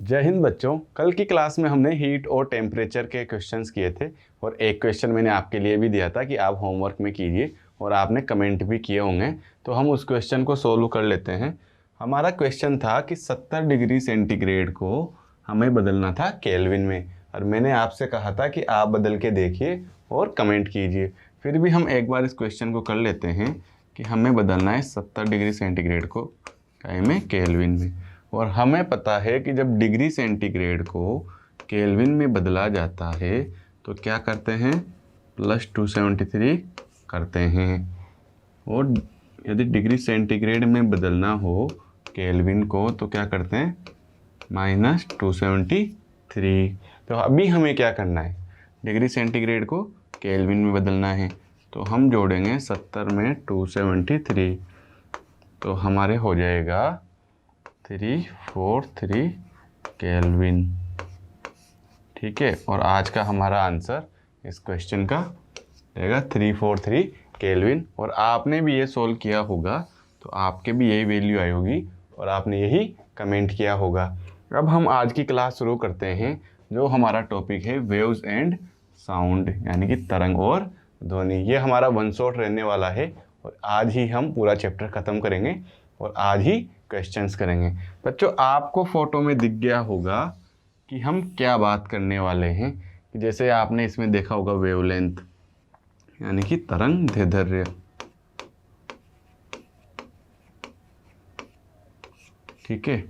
जय हिंद बच्चों। कल की क्लास में हमने हीट और टेम्परेचर के क्वेश्चंस किए थे और एक क्वेश्चन मैंने आपके लिए भी दिया था कि आप होमवर्क में कीजिए और आपने कमेंट भी किए होंगे। तो हम उस क्वेश्चन को सोल्व कर लेते हैं। हमारा क्वेश्चन था कि 70 डिग्री सेंटीग्रेड को हमें बदलना था केल्विन में और मैंने आपसे कहा था कि आप बदल के देखिए और कमेंट कीजिए। फिर भी हम एक बार इस क्वेश्चन को कर लेते हैं कि हमें बदलना है 70 डिग्री सेंटीग्रेड को क्या में केल्विन में। और हमें पता है कि जब डिग्री सेंटीग्रेड को केल्विन में बदला जाता है तो क्या करते हैं, +273 करते हैं। और यदि डिग्री सेंटीग्रेड में बदलना हो केल्विन को तो क्या करते हैं, -273। तो अभी हमें क्या करना है, डिग्री सेंटीग्रेड को केल्विन में बदलना है। तो हम जोड़ेंगे 70 में 273 तो हमारे हो जाएगा 343 केल्विन। ठीक है, और आज का हमारा आंसर इस क्वेश्चन का रहेगा 343 केल्विन। और आपने भी ये सोल्व किया होगा तो आपके भी यही वैल्यू आई होगी और आपने यही कमेंट किया होगा। अब हम आज की क्लास शुरू करते हैं। जो हमारा टॉपिक है वेव्स एंड साउंड, यानी कि तरंग और ध्वनि। ये हमारा वन शॉट रहने वाला है और आज ही हम पूरा चैप्टर ख़त्म करेंगे और आज ही क्वेश्चंस करेंगे। बच्चों, आपको फोटो में दिख गया होगा कि हम क्या बात करने वाले हैं। कि जैसे आपने इसमें देखा होगा वेवलेंथ, यानी कि तरंग दैर्ध्य। ठीक है,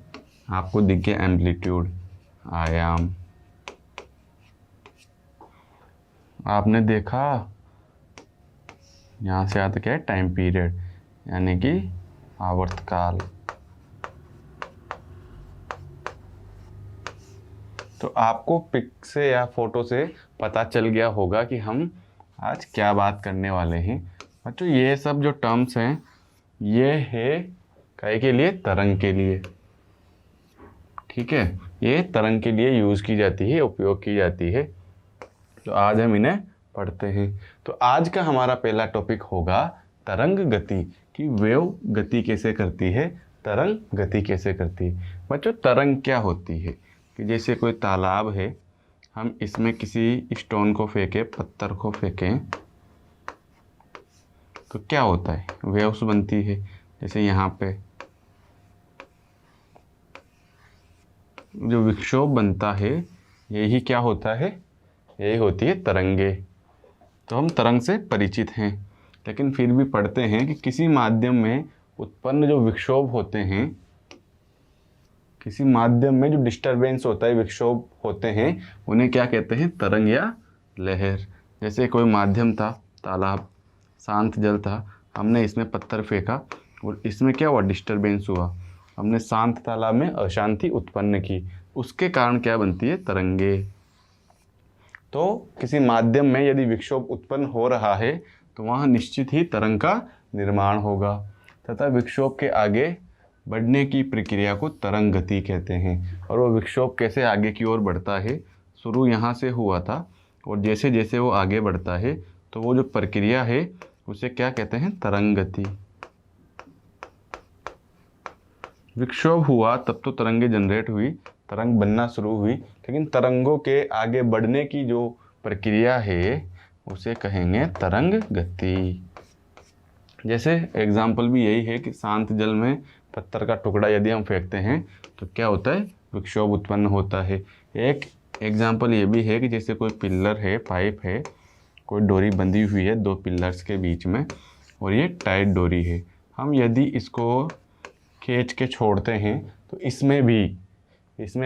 आपको दिख गया एम्पलीट्यूड, आयाम। आपने देखा यहाँ से आता क्या है, टाइम पीरियड, यानी कि आवर्तकाल। तो आपको पिक से या फोटो से पता चल गया होगा कि हम आज क्या बात करने वाले हैं। बच्चों, ये सब जो टर्म्स हैं ये है काय के लिए, तरंग के लिए। ठीक है, ये तरंग के लिए यूज़ की जाती है, उपयोग की जाती है। तो आज हम इन्हें पढ़ते हैं। तो आज का हमारा पहला टॉपिक होगा तरंग गति, कि वेव गति कैसे करती है, तरंग गति कैसे करती है। बच्चों, तरंग क्या होती है कि जैसे कोई तालाब है, हम इसमें किसी स्टोन को फेंकें, पत्थर को फेंकें तो क्या होता है, वेव्स बनती है। जैसे यहाँ पे जो विक्षोभ बनता है यही क्या होता है, यही होती है तरंगे। तो हम तरंग से परिचित हैं, लेकिन फिर भी पढ़ते हैं कि किसी माध्यम में उत्पन्न जो विक्षोभ होते हैं, किसी माध्यम में जो डिस्टरबेंस होता है, विक्षोभ होते हैं, उन्हें क्या कहते हैं, तरंग या लहर। जैसे कोई माध्यम था, तालाब, शांत जल था, हमने इसमें पत्थर फेंका और इसमें क्या हुआ, डिस्टरबेंस हुआ, हमने शांत तालाब में अशांति उत्पन्न की, उसके कारण क्या बनती है, तरंगे। तो किसी माध्यम में यदि विक्षोभ उत्पन्न हो रहा है तो वहाँ निश्चित ही तरंग का निर्माण होगा, तथा विक्षोभ के आगे बढ़ने की प्रक्रिया को तरंग गति कहते हैं। और वो विक्षोभ कैसे आगे की ओर बढ़ता है, शुरू यहाँ से हुआ था और जैसे जैसे वो आगे बढ़ता है तो वो जो प्रक्रिया है उसे क्या कहते हैं, तरंग गति। विक्षोभ हुआ तब तो तरंगे जनरेट हुई, तरंग बनना शुरू हुई, लेकिन तरंगों के आगे बढ़ने की जो प्रक्रिया है उसे कहेंगे तरंग गति। जैसे एग्जाम्पल भी यही है कि शांत जल में पत्थर का टुकड़ा यदि हम फेंकते हैं तो क्या होता है, विक्षोभ उत्पन्न होता है। एक एग्जाम्पल ये भी है कि जैसे कोई पिल्लर है, पाइप है, कोई डोरी बंधी हुई है दो पिल्लर्स के बीच में और ये टाइट डोरी है, हम यदि इसको खींच के छोड़ते हैं तो इसमें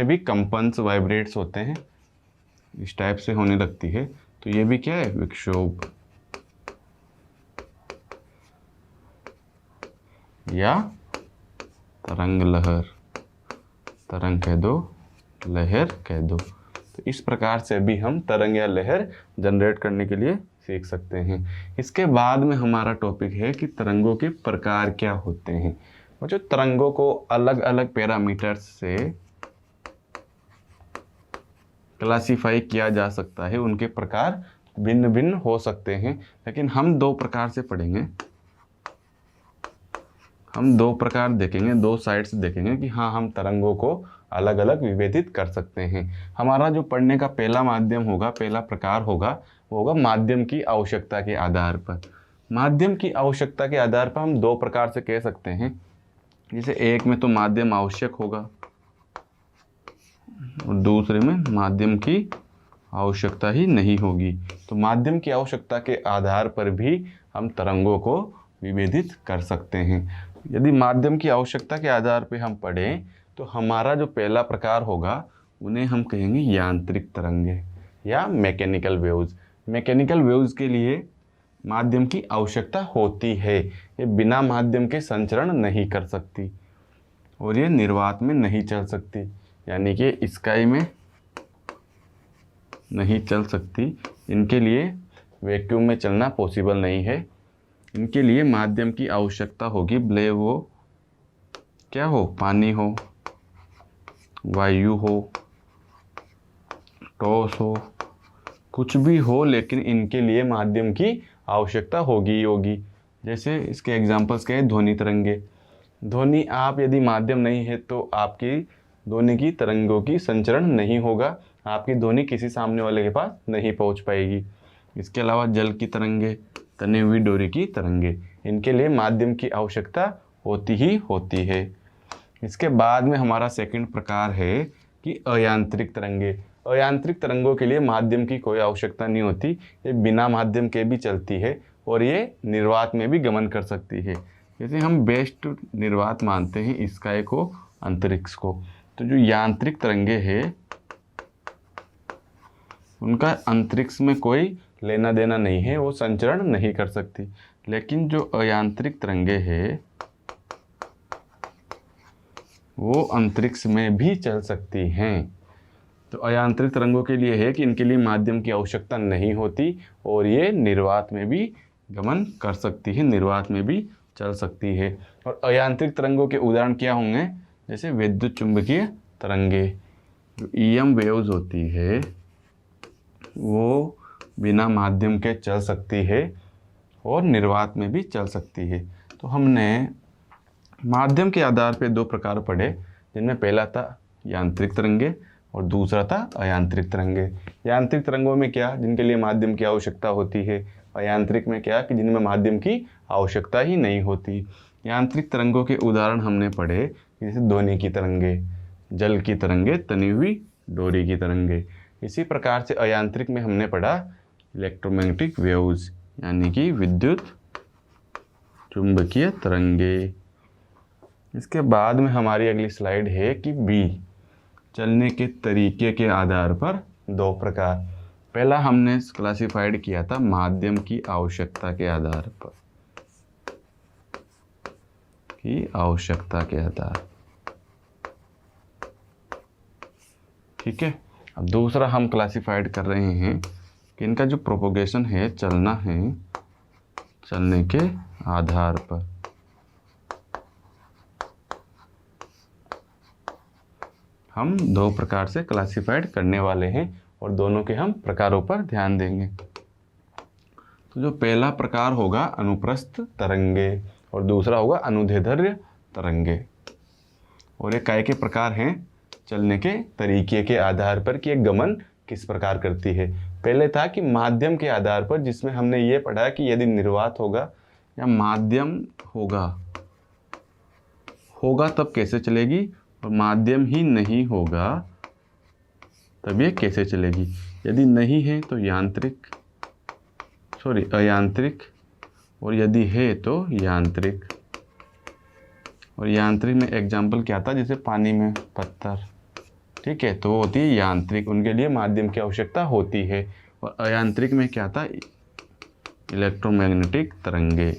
भी कंपन्स, वाइब्रेट्स होते हैं, इस टाइप से होने लगती है। तो ये भी क्या है, विक्षोभ या तरंग लहर। तरंग कह दो, लहर कह दो। तो इस प्रकार से भी हम तरंग या लहर जनरेट करने के लिए सीख सकते हैं। इसके बाद में हमारा टॉपिक है कि तरंगों के प्रकार क्या होते हैं। और जो तरंगों को अलग अलग पैरामीटर्स से क्लासीफाई किया जा सकता है, उनके प्रकार भिन्न भिन्न हो सकते हैं, लेकिन हम दो प्रकार से पढ़ेंगे। हम दो प्रकार देखेंगे, दो साइड्स देखेंगे कि हाँ हम तरंगों को अलग अलग विभेदित कर सकते हैं। हमारा जो पढ़ने का पहला माध्यम होगा, पहला प्रकार होगा, वो होगा माध्यम की आवश्यकता के आधार पर। माध्यम की आवश्यकता के आधार पर हम दो प्रकार से कह सकते हैं। जैसे एक में तो माध्यम आवश्यक होगा और दूसरे में माध्यम की आवश्यकता ही नहीं होगी। तो माध्यम की आवश्यकता के आधार पर भी हम तरंगों को विभेदित कर सकते हैं। यदि माध्यम की आवश्यकता के आधार पर हम पढ़ें तो हमारा जो पहला प्रकार होगा उन्हें हम कहेंगे यांत्रिक तरंगे या मैकेनिकल वेव्स। मैकेनिकल वेव्स के लिए माध्यम की आवश्यकता होती है। ये बिना माध्यम के संचरण नहीं कर सकती और ये निर्वात में नहीं चल सकती, यानी कि स्काई में नहीं चल सकती। इनके लिए वैक्यूम में चलना पॉसिबल नहीं है। इनके लिए माध्यम की आवश्यकता होगी, भले वो क्या हो, पानी हो, वायु हो, ठोस हो, कुछ भी हो, लेकिन इनके लिए माध्यम की आवश्यकता होगी ही होगी। जैसे इसके एग्जांपल्स क्या है, ध्वनि तरंगे। ध्वनि आप यदि माध्यम नहीं है तो आपकी ध्वनि की तरंगों की संचरण नहीं होगा, आपकी ध्वनि किसी सामने वाले के पास नहीं पहुंच पाएगी। इसके अलावा जल की तरंगे, तनी हुई डोरी की तरंगे, इनके लिए माध्यम की आवश्यकता होती ही होती है। इसके बाद में हमारा सेकंड प्रकार है कि अयांत्रिक तरंगे। अयांत्रिक तरंगों के लिए माध्यम की कोई आवश्यकता नहीं होती, ये बिना माध्यम के भी चलती है और ये निर्वात में भी गमन कर सकती है। जैसे हम बेस्ट निर्वात मानते हैं स्काई को, अंतरिक्ष को। तो जो यांत्रिक तरंगे हैं उनका अंतरिक्ष में कोई लेना देना नहीं है, वो संचरण नहीं कर सकती। लेकिन जो अयांत्रिक तरंगे हैं वो अंतरिक्ष में भी चल सकती हैं। तो अयांत्रिक तरंगों के लिए है कि इनके लिए माध्यम की आवश्यकता नहीं होती और ये निर्वात में भी गमन कर सकती है, निर्वात में भी चल सकती है। और अयांत्रिक तरंगों के उदाहरण क्या होंगे, जैसे विद्युत चुंबकीय तरंगे। जो ईएम वेव्स होती है वो बिना माध्यम के चल सकती है और निर्वात में भी चल सकती है। तो हमने माध्यम के आधार पर दो प्रकार पढ़े, जिनमें पहला था यांत्रिक तरंगे और दूसरा था अयांत्रिक तरंगे। यांत्रिक तरंगों में क्या, जिनके लिए माध्यम की आवश्यकता होती है। अयांत्रिक में क्या, कि जिनमें माध्यम की आवश्यकता ही नहीं होती। यांत्रिक तरंगों के उदाहरण हमने पढ़े, जैसे ध्वनि की तरंगे, जल की तरंगे, तनी हुई डोरी की तरंगे। इसी प्रकार से अयांत्रिक में हमने पढ़ा इलेक्ट्रोमैग्नेटिक वेव्स, यानी कि विद्युत चुंबकीय तरंगे। इसके बाद में हमारी अगली स्लाइड है कि बी, चलने के तरीके के आधार पर दो प्रकार। पहला हमने क्लासिफाइड किया था माध्यम की आवश्यकता के आधार पर, की आवश्यकता के आधार, ठीक है। अब दूसरा हम क्लासिफाइड कर रहे हैं कि इनका जो प्रोपोगेशन है, चलना है चलने के आधार पर। हम दो प्रकार से क्लासिफाइड करने वाले हैं और दोनों के हम प्रकारों पर ध्यान देंगे। तो जो पहला प्रकार होगा अनुप्रस्थ तरंगे और दूसरा होगा अनुदैर्ध्य तरंगे। और ये काय के प्रकार हैं, चलने के तरीके के आधार पर कि एक गमन किस प्रकार करती है। पहले था कि माध्यम के आधार पर, जिसमें हमने ये पढ़ा कि यदि निर्वात होगा या माध्यम होगा तब कैसे चलेगी, और माध्यम ही नहीं होगा तब ये कैसे चलेगी। यदि नहीं है तो अयांत्रिक, और यदि है तो यांत्रिक। और यांत्रिक में एग्जाम्पल क्या था, जैसे पानी में पत्थर, ठीक है, तो वो होती है यांत्रिक, उनके लिए माध्यम की आवश्यकता होती है। और अयांत्रिक में क्या था, इलेक्ट्रोमैग्नेटिक तरंगे,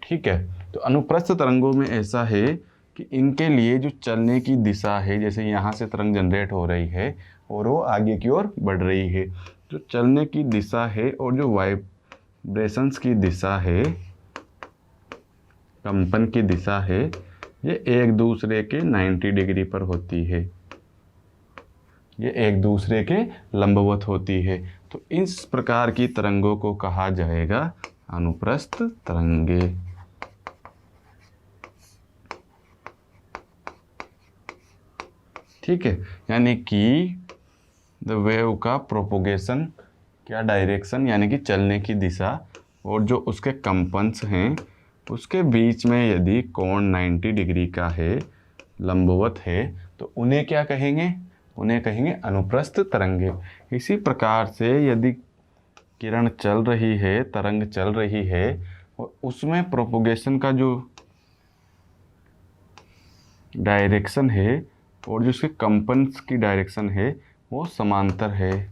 ठीक है। तो अनुप्रस्थ तरंगों में ऐसा है कि इनके लिए जो चलने की दिशा है, जैसे यहाँ से तरंग जनरेट हो रही है और वो आगे की ओर बढ़ रही है, जो चलने की दिशा है और जो वाइब्रेशंस की दिशा है, कंपन की दिशा है, ये एक दूसरे के 90 डिग्री पर होती है, ये एक दूसरे के लंबवत होती है। तो इस प्रकार की तरंगों को कहा जाएगा अनुप्रस्थ तरंगे। ठीक है, यानी कि द वेव का प्रोपोगेशन क्या डायरेक्शन यानी कि चलने की दिशा और जो उसके कंपन्स हैं उसके बीच में यदि कोण 90 डिग्री का है, लंबवत है, तो उन्हें क्या कहेंगे? उन्हें कहेंगे अनुप्रस्थ तरंगे। इसी प्रकार से यदि किरण चल रही है, तरंग चल रही है और उसमें प्रोपोगेशन का जो डायरेक्शन है और जो उसके कंपन्स की डायरेक्शन है वो समांतर है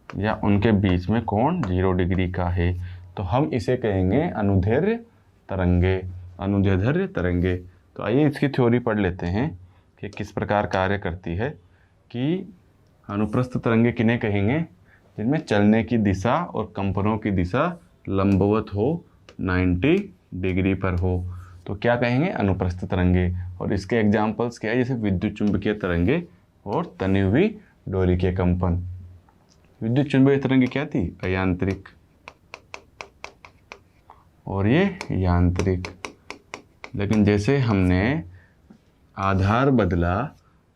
या उनके बीच में कोण 0 डिग्री का है, तो हम इसे कहेंगे अनुदैर्ध्य तरंगे। अनुदैर्ध्य तरंगे। तो आइए इसकी थ्योरी पढ़ लेते हैं कि किस प्रकार कार्य करती है। कि अनुप्रस्थ तरंगे किन्हें कहेंगे? जिनमें चलने की दिशा और कंपनों की दिशा लंबवत हो, 90 डिग्री पर हो, तो क्या कहेंगे? अनुप्रस्थ तरंगे। और इसके एग्जाम्पल्स क्या है? जैसे विद्युत चुंबकीय तरंगे और तनी हुई डोरी के कंपन। विद्युत चुंबकीय तरंगे क्या थी? अयांत्रिक, और ये यांत्रिक। लेकिन जैसे हमने आधार बदला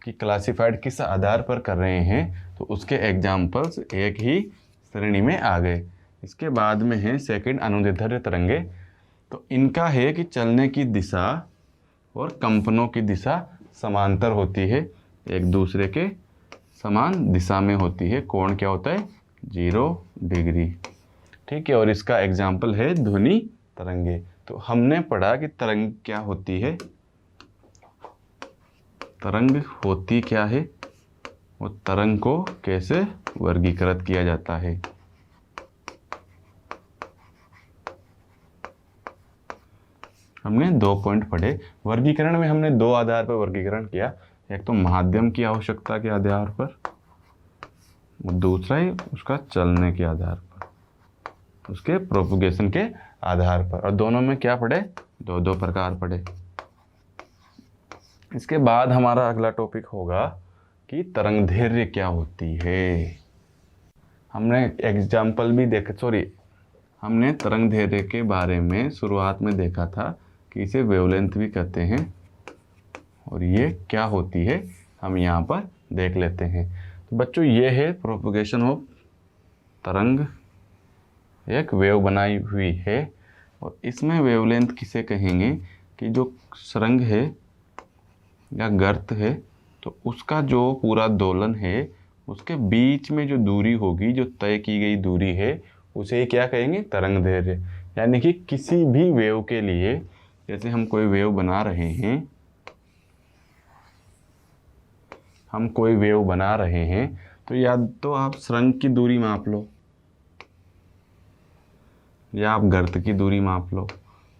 कि क्लासिफाइड किस आधार पर कर रहे हैं, तो उसके एग्जाम्पल्स एक ही श्रेणी में आ गए। इसके बाद में है सेकंड अनुदैर्ध्य तरंगे। तो इनका है कि चलने की दिशा और कंपनों की दिशा समांतर होती है, एक दूसरे के समान दिशा में होती है। कोण क्या होता है? 0 डिग्री। ठीक है, और इसका एग्जाम्पल है ध्वनि तरंगे। तो हमने पढ़ा कि तरंग क्या होती है, तरंग होती क्या है और तरंग को कैसे वर्गीकृत किया जाता है। हमने 2 पॉइंट पढ़े। वर्गीकरण में हमने 2 आधार पर वर्गीकरण किया, एक तो माध्यम की आवश्यकता के आधार पर और दूसरा ही उसका चलने के आधार पर, उसके प्रोपोगेशन के आधार पर। और दोनों में क्या पढ़े? 2 प्रकार पढ़े। इसके बाद हमारा अगला टॉपिक होगा कि तरंगदैर्घ्य क्या होती है। हमने एग्जाम्पल भी हमने तरंगदैर्घ्य के बारे में शुरुआत में देखा था कि इसे वेवलेंथ भी कहते हैं, और ये क्या होती है हम यहाँ पर देख लेते हैं। तो बच्चों, ये है प्रोपोगेशन ऑफ तरंग, एक वेव बनाई हुई है, और इसमें वेवलेंथ किसे कहेंगे? कि जो सुरंग है या गर्त है, तो उसका जो पूरा दोलन है उसके बीच में जो दूरी होगी, जो तय की गई दूरी है, उसे क्या कहेंगे? तरंगदैर्घ्य। यानी कि किसी भी वेव के लिए, जैसे हम कोई वेव बना रहे हैं, तो या तो आप सुरंग की दूरी माप लो या आप गर्त की दूरी माप लो,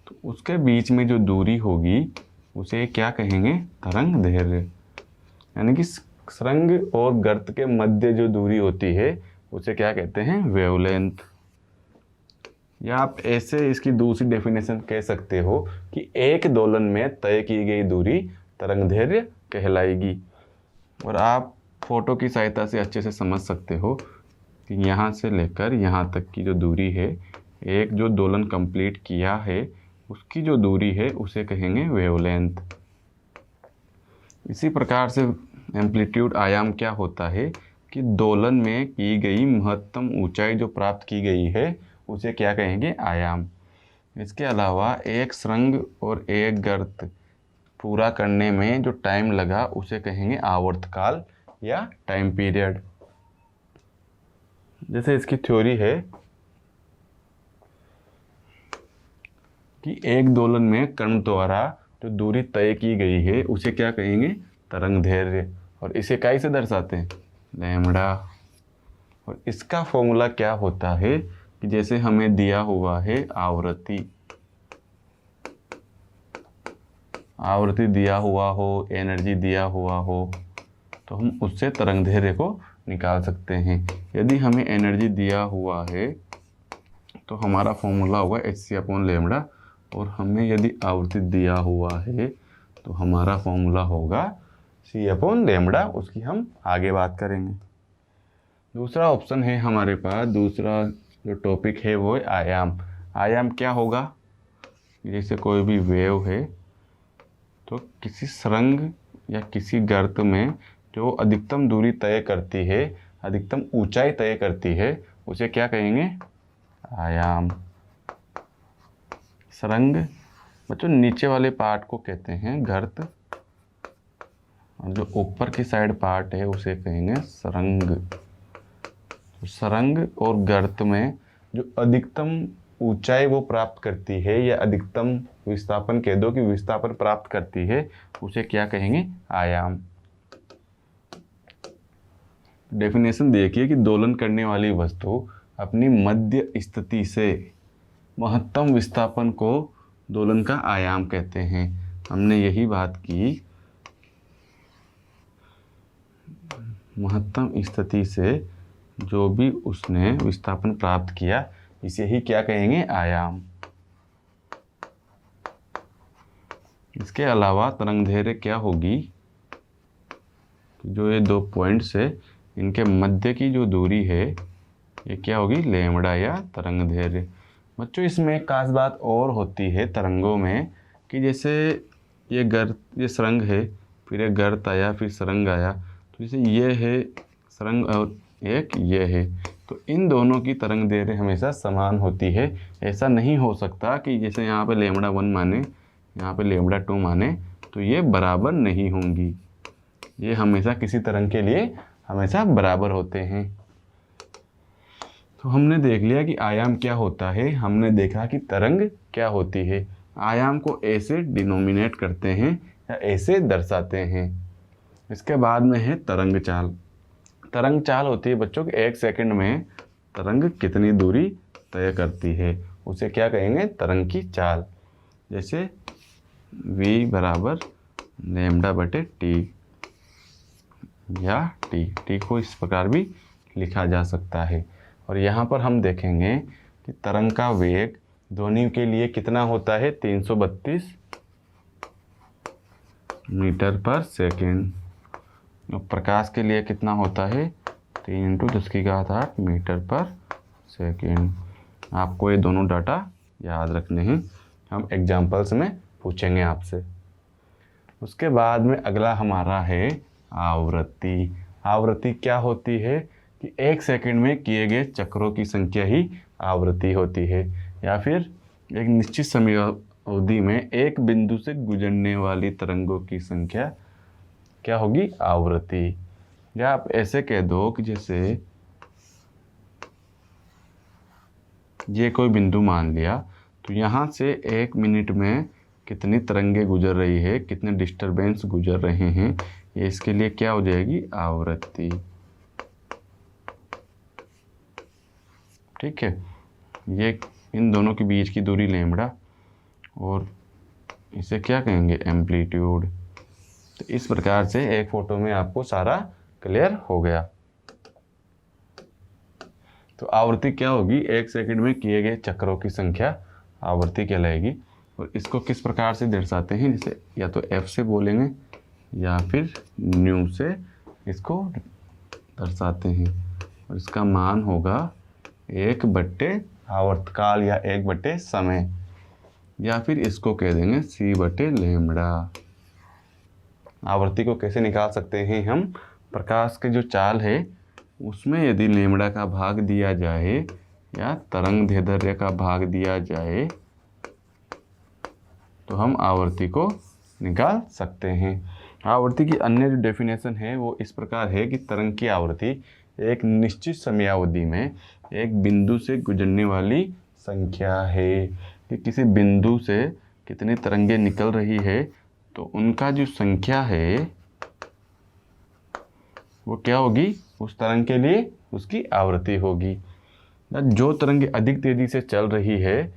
तो उसके बीच में जो दूरी होगी उसे क्या कहेंगे? तरंगदैर्घ्य। यानी कि सुरंग और गर्त के मध्य जो दूरी होती है उसे क्या कहते हैं? वेवलेंथ। या आप ऐसे इसकी दूसरी डेफिनेशन कह सकते हो कि एक दोलन में तय की गई दूरी तरंगदैर्घ्य कहलाएगी। और आप फोटो की सहायता से अच्छे से समझ सकते हो कि यहाँ से लेकर यहाँ तक की जो दूरी है, एक जो दोलन कंप्लीट किया है उसकी जो दूरी है उसे कहेंगे वेवलेंथ। इसी प्रकार से एम्पलीट्यूड आयाम क्या होता है? कि दोलन में की गई महत्तम ऊंचाई जो प्राप्त की गई है उसे क्या कहेंगे? आयाम। इसके अलावा एक सुरंग और एक गर्त पूरा करने में जो टाइम लगा उसे कहेंगे आवर्तकाल या टाइम पीरियड। जैसे इसकी थ्योरी है कि एक दोलन में कण द्वारा जो दूरी तय की गई है उसे क्या कहेंगे? तरंगदैर्घ्य। और इसे काय से दर्शाते हैं? लैम्ब्डा। और इसका फॉर्मूला क्या होता है कि जैसे हमें दिया हुआ है आवृत्ति दिया हुआ हो, एनर्जी दिया हुआ हो, तो हम उससे तरंगदैर्घ्य को निकाल सकते हैं। यदि हमें एनर्जी दिया हुआ है तो हमारा फॉर्मूला होगा hc/λ, और हमें यदि आवृत्ति दिया हुआ है तो हमारा फॉर्मूला होगा c/λ। उसकी हम आगे बात करेंगे। दूसरा ऑप्शन है हमारे पास, दूसरा जो टॉपिक है वो है आयाम। आयाम क्या होगा? जैसे कोई भी वेव है तो किसी सुरंग या किसी गर्त में जो अधिकतम दूरी तय करती है, अधिकतम ऊंचाई तय करती है, उसे क्या कहेंगे? आयाम। सुरंग बच्चों नीचे वाले पार्ट को कहते हैं गर्त, और जो ऊपर की साइड पार्ट है उसे कहेंगे सुरंग। तो सुरंग और गर्त में जो अधिकतम ऊंचाई वो प्राप्त करती है, या अधिकतम विस्थापन कह दो कि विस्थापन प्राप्त करती है, उसे क्या कहेंगे? आयाम। डेफिनेशन देखिए कि दोलन करने वाली वस्तु अपनी मध्य स्थिति से महत्तम विस्थापन को दोलन का आयाम कहते हैं। हमने यही बात की, महत्तम स्थिति से जो भी उसने विस्थापन प्राप्त किया, इसे ही क्या कहेंगे? आयाम। इसके अलावा तरंगदैर्घ्य क्या होगी? जो ये 2 पॉइंट्स है, इनके मध्य की जो दूरी है ये क्या होगी? लैम्बडा या तरंगदैर्घ्य। बच्चों इसमें एक खास बात और होती है तरंगों में, कि जैसे ये सुरंग है, फिर ये गर्त आया, फिर सुरंग आया, तो जैसे ये है सुरंग और एक ये है, तो इन दोनों की तरंगदैर्घ्य हमेशा समान होती है। ऐसा नहीं हो सकता कि जैसे यहाँ पे लैम्बडा 1 माने, यहाँ पे लैम्बडा 2 माने, तो ये बराबर नहीं होंगी। ये हमेशा किसी तरंग के लिए हमेशा बराबर होते हैं। तो हमने देख लिया कि आयाम क्या होता है, हमने देखा कि तरंग क्या होती है। आयाम को ऐसे डिनोमिनेट करते हैं या ऐसे दर्शाते हैं। इसके बाद में है तरंग चाल। तरंग चाल होती है बच्चों कि 1 सेकंड में तरंग कितनी दूरी तय करती है, उसे क्या कहेंगे? तरंग की चाल। जैसे v बराबर लैम्बडा बटे टी, या टी को इस प्रकार भी लिखा जा सकता है। और यहाँ पर हम देखेंगे कि तरंग का वेग ध्वनि के लिए कितना होता है? 332 मीटर पर सेकेंड। और प्रकाश के लिए कितना होता है? 3 × 10⁸ मीटर पर सेकेंड। आपको ये दोनों डाटा याद रखने हैं, हम एग्जाम्पल्स में पूछेंगे आपसे। उसके बाद में अगला हमारा है आवृत्ति। आवृत्ति क्या होती है? कि 1 सेकंड में किए गए चक्रों की संख्या ही आवृत्ति होती है, या फिर एक निश्चित समय अवधि में एक बिंदु से गुजरने वाली तरंगों की संख्या क्या होगी? आवृत्ति। या आप ऐसे कह दो कि जैसे ये कोई बिंदु मान लिया, तो यहाँ से 1 मिनट में कितनी तरंगे गुजर रही है, कितने डिस्टरबेंस गुजर रहे हैं, ये इसके लिए क्या हो जाएगी? आवृत्ति। ठीक है, ये इन दोनों के बीच की दूरी लैम्बडा, और इसे क्या कहेंगे? एम्पलीट्यूड। तो इस प्रकार से एक फोटो में आपको सारा क्लियर हो गया। तो आवृत्ति क्या होगी? 1 सेकंड में किए गए चक्रों की संख्या आवृत्ति कहलाएगी। और इसको किस प्रकार से दर्शाते हैं? जैसे या तो f से बोलेंगे या फिर न्यू से इसको दर्शाते हैं, और इसका मान होगा 1/, आवर्तकाल या 1/, समय, या फिर इसको कह देंगे c/लैम्बडा। आवृत्ति को कैसे निकाल सकते हैं हम? प्रकाश के जो चाल है उसमें यदि लैम्बडा का भाग दिया जाए या तरंग दैर्ध्य का भाग दिया जाए, तो हम आवृत्ति को निकाल सकते हैं। आवृत्ति की अन्य जो डेफिनेशन है वो इस प्रकार है कि तरंग की आवृत्ति एक निश्चित समयावधि में एक बिंदु से गुजरने वाली संख्या है। कि किसी बिंदु से कितनी तरंगें निकल रही है, तो उनका जो संख्या है वो क्या होगी? उस तरंग के लिए उसकी आवृत्ति होगी। जो तरंगें अधिक तेजी से चल रही है,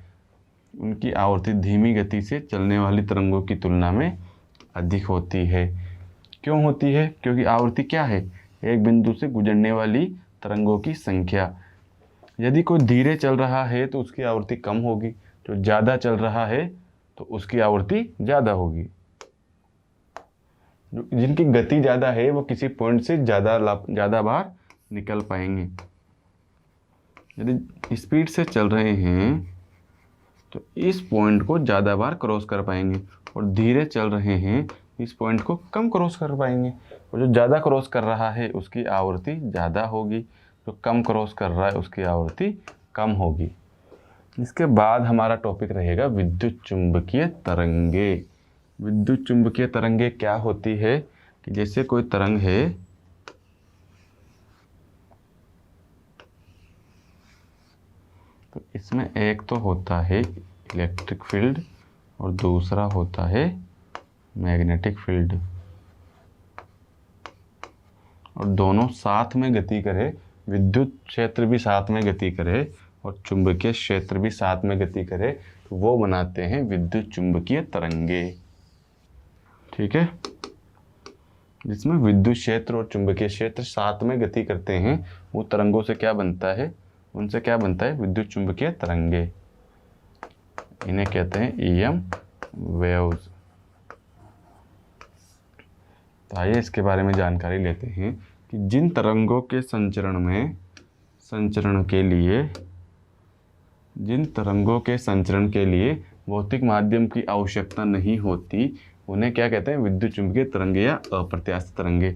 उनकी आवृत्ति धीमी गति से चलने वाली तरंगों की तुलना में अधिक होती है। क्यों होती है? क्योंकि आवृत्ति क्या है? एक बिंदु से गुजरने वाली तरंगों की संख्या। यदि कोई धीरे चल रहा है तो उसकी आवृत्ति कम होगी, जो ज़्यादा चल रहा है तो उसकी आवृत्ति ज़्यादा होगी। जिनकी गति ज़्यादा है वो किसी पॉइंट से ज़्यादा बार निकल पाएंगे। यदि स्पीड से चल रहे हैं तो इस पॉइंट को ज़्यादा बार क्रॉस कर पाएंगे, और धीरे चल रहे हैं इस पॉइंट को कम क्रॉस कर पाएंगे, और जो ज़्यादा क्रॉस कर रहा है उसकी आवृत्ति ज़्यादा होगी, जो कम क्रॉस कर रहा है उसकी आवृत्ति कम होगी। इसके बाद हमारा टॉपिक रहेगा विद्युत चुंबकीय तरंगे। विद्युत चुंबकीय तरंगे क्या होती है कि जैसे कोई तरंग है, तो इसमें एक तो होता है इलेक्ट्रिक फील्ड और दूसरा होता है मैग्नेटिक फील्ड, और दोनों साथ में गति करे, विद्युत क्षेत्र भी साथ में गति करे और चुंबकीय क्षेत्र भी साथ में गति करे, तो वो बनाते हैं विद्युत चुंबकीय तरंगे। ठीक है, जिसमें विद्युत क्षेत्र और चुंबकीय क्षेत्र साथ में गति करते हैं, वो तरंगों से क्या बनता है, उनसे क्या बनता है, विद्युत चुंबकीय तरंगे। इन्हें कहते हैं ईएम वेव्स। तो आइए इसके बारे में जानकारी लेते हैं कि जिन तरंगों के संचरण के लिए भौतिक माध्यम की आवश्यकता नहीं होती, उन्हें क्या कहते हैं, विद्युत चुंबकीय तरंगे या अप्रत्यास्थ तरंगे।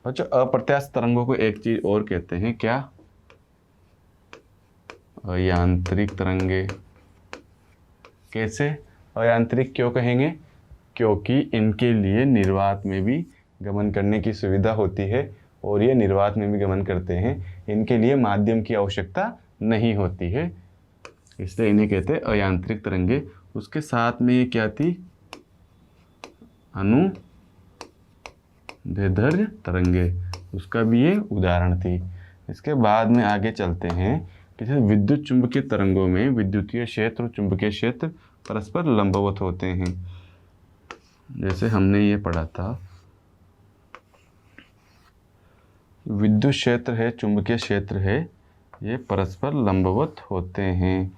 बच्चों, अप्रत्यास्थ तरंगों को एक चीज और कहते हैं, क्या, अयांत्रिक तरंगे। कैसे अयांत्रिक क्यों कहेंगे, क्योंकि इनके लिए निर्वात में भी गमन करने की सुविधा होती है, और ये निर्वात में भी गमन करते हैं, इनके लिए माध्यम की आवश्यकता नहीं होती है, इसलिए इन्हें कहते हैं अयांत्रिक तरंगे। उसके साथ में ये क्या थी, अनुदैर्ध्य तरंगे, उसका भी ये उदाहरण थी। इसके बाद में आगे चलते हैं कि विद्युत चुंबकीय तरंगों में विद्युतीय क्षेत्र और चुंबकीय क्षेत्र परस्पर लंबवत होते हैं। जैसे हमने ये पढ़ा था, विद्युत क्षेत्र है, चुंबकीय क्षेत्र है, ये परस्पर लंबवत होते हैं,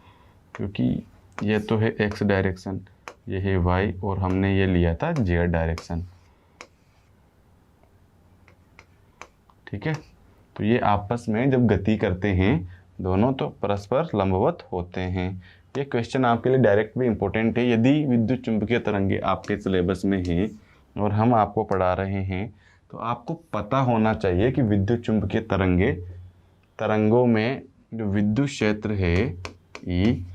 क्योंकि ये तो है एक्स डायरेक्शन, ये है वाई, और हमने ये लिया था जेड डायरेक्शन। ठीक है, तो ये आपस में जब गति करते हैं दोनों, तो परस्पर लंबवत होते हैं। ये क्वेश्चन आपके लिए डायरेक्ट भी इम्पोर्टेंट है। यदि विद्युत चुंबकीय तरंगे आपके सिलेबस में हैं और हम आपको पढ़ा रहे हैं, तो आपको पता होना चाहिए कि विद्युत चुंबकीय तरंगों में जो विद्युत क्षेत्र है ई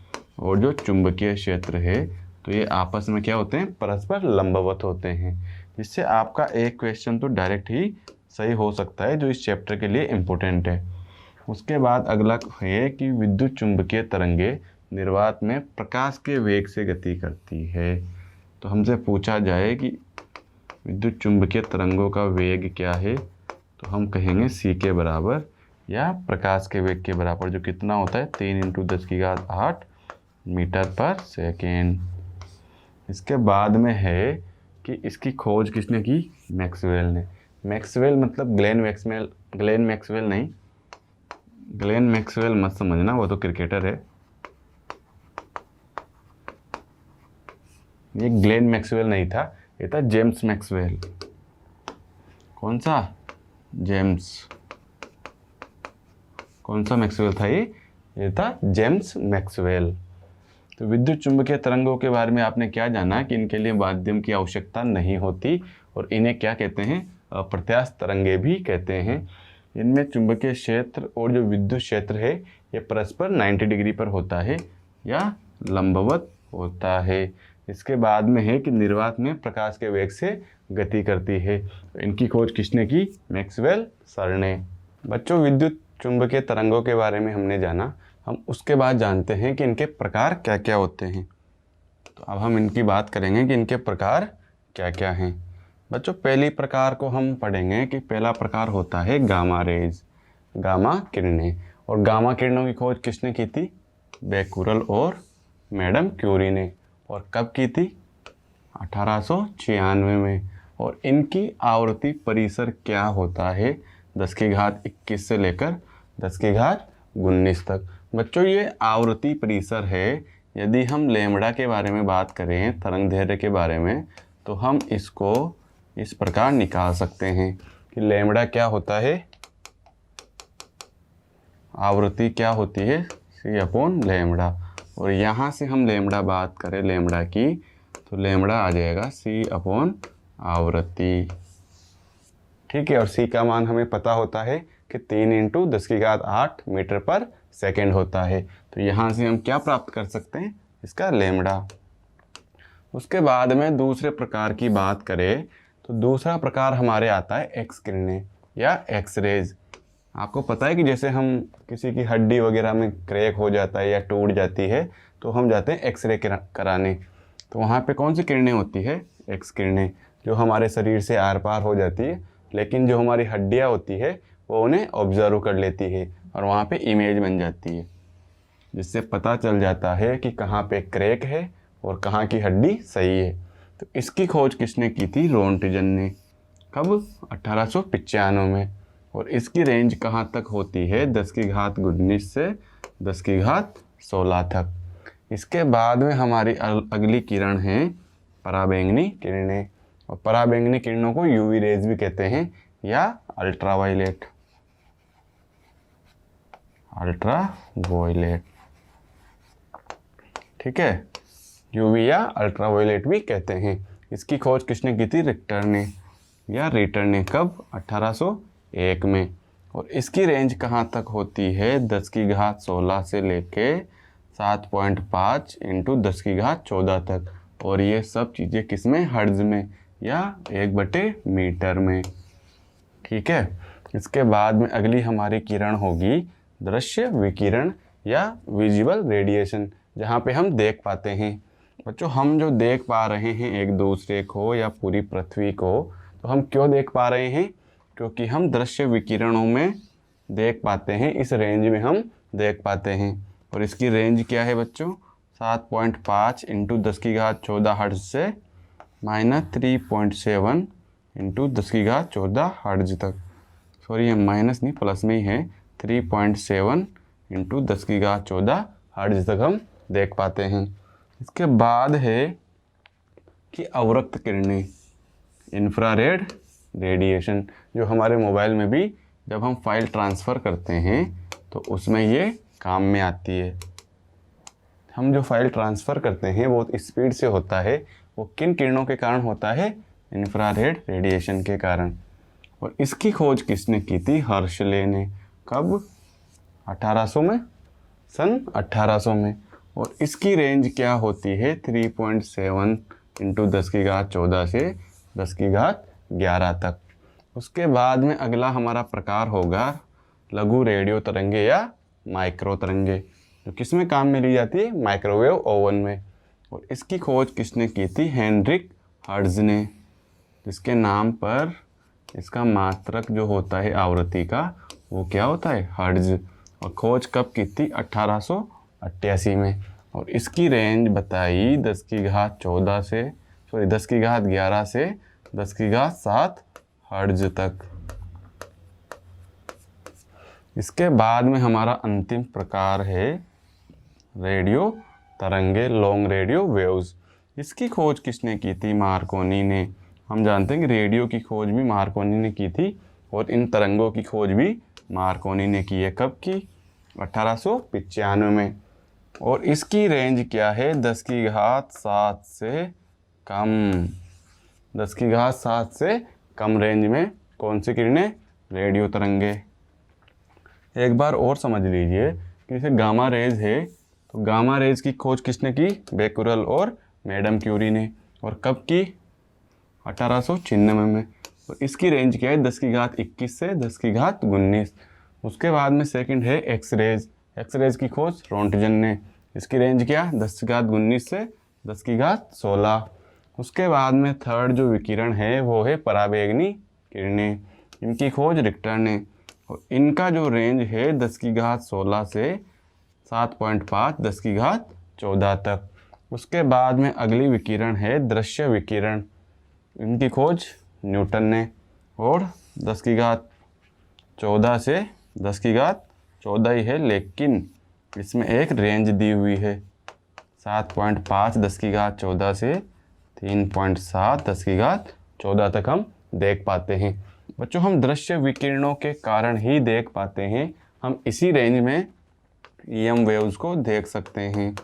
और जो चुंबकीय क्षेत्र है, तो ये आपस में क्या होते हैं, परस्पर लंबवत होते हैं। जिससे आपका एक क्वेश्चन तो डायरेक्ट ही सही हो सकता है, जो इस चैप्टर के लिए इम्पोर्टेंट है। उसके बाद अगला है कि विद्युत चुंबकीय तरंगे निर्वात में प्रकाश के वेग से गति करती है। तो हमसे पूछा जाए कि विद्युत चुंबकीय तरंगों का वेग क्या है, तो हम कहेंगे c के बराबर या प्रकाश के वेग के बराबर, जो कितना होता है 3 × 10⁸ मीटर पर सेकेंड। इसके बाद में है कि इसकी खोज किसने की, मैक्सवेल ने। मैक्सवेल मतलब ग्लेन मैक्सवेल नहीं, ग्लेन मैक्सवेल मत समझना, वो तो क्रिकेटर है। ये ग्लेन मैक्सवेल नहीं था, ये था जेम्स मैक्सवेल। कौन सा, कौन सा मैक्सवेल था ये था जेम्स मैक्सवेल। तो विद्युत चुंबकीय तरंगों के बारे में आपने क्या जाना कि इनके लिए माध्यम की आवश्यकता नहीं होती, और इन्हें क्या कहते हैं, अप्रत्यास्थ तरंगे भी कहते हैं। इनमें चुंबकीय क्षेत्र और जो विद्युत क्षेत्र है ये परस्पर 90 डिग्री पर होता है या लंबवत होता है। इसके बाद में है कि निर्वात में प्रकाश के वेग से गति करती है। इनकी खोज किसने की, मैक्सवेल सर ने। बच्चों, विद्युत चुंबकीय तरंगों के बारे में हमने जाना, हम उसके बाद जानते हैं कि इनके प्रकार क्या क्या होते हैं। तो अब हम इनकी बात करेंगे कि इनके प्रकार क्या क्या हैं। बच्चों, पहली प्रकार को हम पढ़ेंगे कि पहला प्रकार होता है गामा रेज, गामा किरणें। और गामा किरणों की खोज किसने की थी, बेकुरल और मैडम क्यूरी ने। और कब की थी, 1896 में। और इनकी आवृत्ति परिसर क्या होता है, 10⁻21 से लेकर 10⁻19 तक। बच्चों, ये आवृत्ति परिसर है। यदि हम लैम्ब्डा के बारे में बात करें, तरंग दैर्ध्य के बारे में, तो हम इसको इस प्रकार निकाल सकते हैं कि लैम्ब्डा क्या होता है, आवृत्ति क्या होती है, c/λ। और यहाँ से हम लैम्ब्डा बात करें लैम्ब्डा की, तो लैम्ब्डा आ जाएगा c/r²। आवृत्ति। ठीक है, और c का मान हमें पता होता है कि 3 × 10⁸ मीटर पर सेकेंड होता है। तो यहाँ से हम क्या प्राप्त कर सकते हैं, इसका लैम्बडा। उसके बाद में दूसरे प्रकार की बात करें तो दूसरा प्रकार हमारे आता है एक्स किरणें या एक्स रेज। आपको पता है कि जैसे हम किसी की हड्डी वगैरह में क्रैक हो जाता है या टूट जाती है तो हम जाते हैं एक्सरे कराने। तो वहाँ पे कौन सी किरणें होती है, एक्स किरणें, जो हमारे शरीर से आर पार हो जाती है, लेकिन जो हमारी हड्डियाँ होती है वो उन्हें ऑब्जर्व कर लेती है और वहाँ पे इमेज बन जाती है, जिससे पता चल जाता है कि कहाँ पे क्रैक है और कहाँ की हड्डी सही है। तो इसकी खोज किसने की थी, रोंटगन ने। कब, 1895 में। और इसकी रेंज कहाँ तक होती है, 10⁻19 से 10⁻16 तक। इसके बाद में हमारी अगली किरण है पराबैंगनी किरणें। और पराबैंगनी किरणों को यूवी रेज भी कहते हैं या अल्ट्रावायलेट। ठीक है, यूवी या अल्ट्रावायलेट भी कहते हैं। इसकी खोज किसने की थी, रिक्टर ने या रीटर ने। कब, 1801 में। और इसकी रेंज कहाँ तक होती है, 10⁻16 से लेके 7.5 × 10⁻14 तक। और ये सब चीज़ें किस में, हर्ट्ज में या 1/मीटर में। ठीक है, इसके बाद में अगली हमारी किरण होगी दृश्य विकिरण या विजिबल रेडिएशन, जहाँ पे हम देख पाते हैं। बच्चों, हम जो देख पा रहे हैं एक दूसरे को या पूरी पृथ्वी को, तो हम क्यों देख पा रहे हैं, क्योंकि हम दृश्य विकिरणों में देख पाते हैं, इस रेंज में हम देख पाते हैं। और इसकी रेंज क्या है बच्चों, 7.5 × 10⁻14 हर्ट्ज से -3.7 × 10⁻14 हर्ट्ज तक। सॉरी, ये माइनस नहीं, प्लस में ही है, 3.7 × 10⁻14 हर्ट्ज तक हम देख पाते हैं। इसके बाद है कि अवरक्त किरणें, इंफ्रारेड रेडिएशन, जो हमारे मोबाइल में भी जब हम फाइल ट्रांसफ़र करते हैं तो उसमें ये काम में आती है। हम जो फाइल ट्रांसफ़र करते हैं वो स्पीड से होता है, वो किन किरणों के कारण होता है, इंफ्रारेड रेडिएशन के कारण। और इसकी खोज किसने की थी, हर्शले ने। कब, 1800 में, सन 1800 में। और इसकी रेंज क्या होती है, 3.7 × 10⁻14 से 10⁻11 तक। उसके बाद में अगला हमारा प्रकार होगा लघु रेडियो तरंगे या माइक्रो तरंगे, जो किस में काम में ली जाती है, माइक्रोवेव ओवन में। और इसकी खोज किसने की थी, हेनरिक हर्ट्ज ने, जिसके नाम पर इसका मात्रक जो होता है आवृत्ति का वो क्या होता है, हर्ट्ज। और खोज कब की थी, 1888 में। और इसकी रेंज बताई 10⁻11 से 10⁻7 हर्ट्ज तक। इसके बाद में हमारा अंतिम प्रकार है रेडियो तरंगे, लॉन्ग रेडियो वेव्स। इसकी खोज किसने की थी, मार्कोनी ने। हम जानते हैं कि रेडियो की खोज भी मार्कोनी ने की थी और इन तरंगों की खोज भी मार्कोनी ने की है। कब की, 1895 में। और इसकी रेंज क्या है, 10⁻7 से कम, 10⁻7 से कम रेंज में कौन सी किरणें, रेडियो तरंगे। एक बार और समझ लीजिए कि जैसे गामा रेज है, तो गामा रेज की खोज किसने की, बेकुरल और मैडम क्यूरी ने। और कब की, 1896 में। और इसकी रेंज क्या है, 10⁻21 से 10⁻19। उसके बाद में सेकंड है एक्स रेज। एक्स रेज की खोज रोंटगन ने। इसकी रेंज क्या, 10⁻19 से 10⁻16। उसके बाद में थर्ड जो विकिरण है वो है पराबैंगनी किरणें। इनकी खोज रिक्टर ने। और इनका जो रेंज है 10⁻16 से 7.5 10⁻14 तक। उसके बाद में अगली विकिरण है दृश्य विकिरण। इनकी खोज न्यूटन ने। और 10⁻14 से 10⁻14 ही है, लेकिन इसमें एक रेंज दी हुई है, 7.5 10⁻14 से 3.7 10⁻14 तक हम देख पाते हैं। बच्चों, हम दृश्य विकिरणों के कारण ही देख पाते हैं। हम इसी रेंज में EM वेव्स को देख सकते हैं।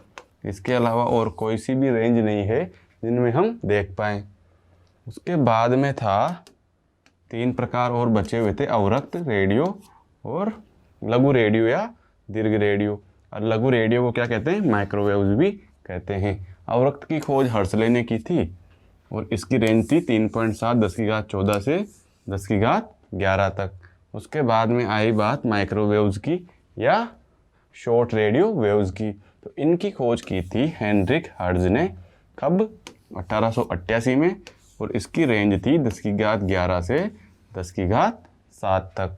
इसके अलावा और कोई सी भी रेंज नहीं है जिनमें हम देख पाएँ। उसके बाद में था 3 प्रकार और बचे हुए थे, अवरक्त रेडियो और लघु रेडियो या दीर्घ रेडियो। और लघु रेडियो को क्या कहते हैं, माइक्रोवेव्स भी कहते हैं। अवरक्त की खोज हर्सले ने की थी और इसकी रेंज थी 3.7 10⁻14 से 10⁻11 तक। उसके बाद में आई बात माइक्रोवेव्स की या शॉर्ट रेडियो वेव्स की। तो इनकी खोज की थी हेनरिक हर्ट्ज ने, कब, 1888 में, और इसकी रेंज थी 10⁻11 से 10⁻7 तक।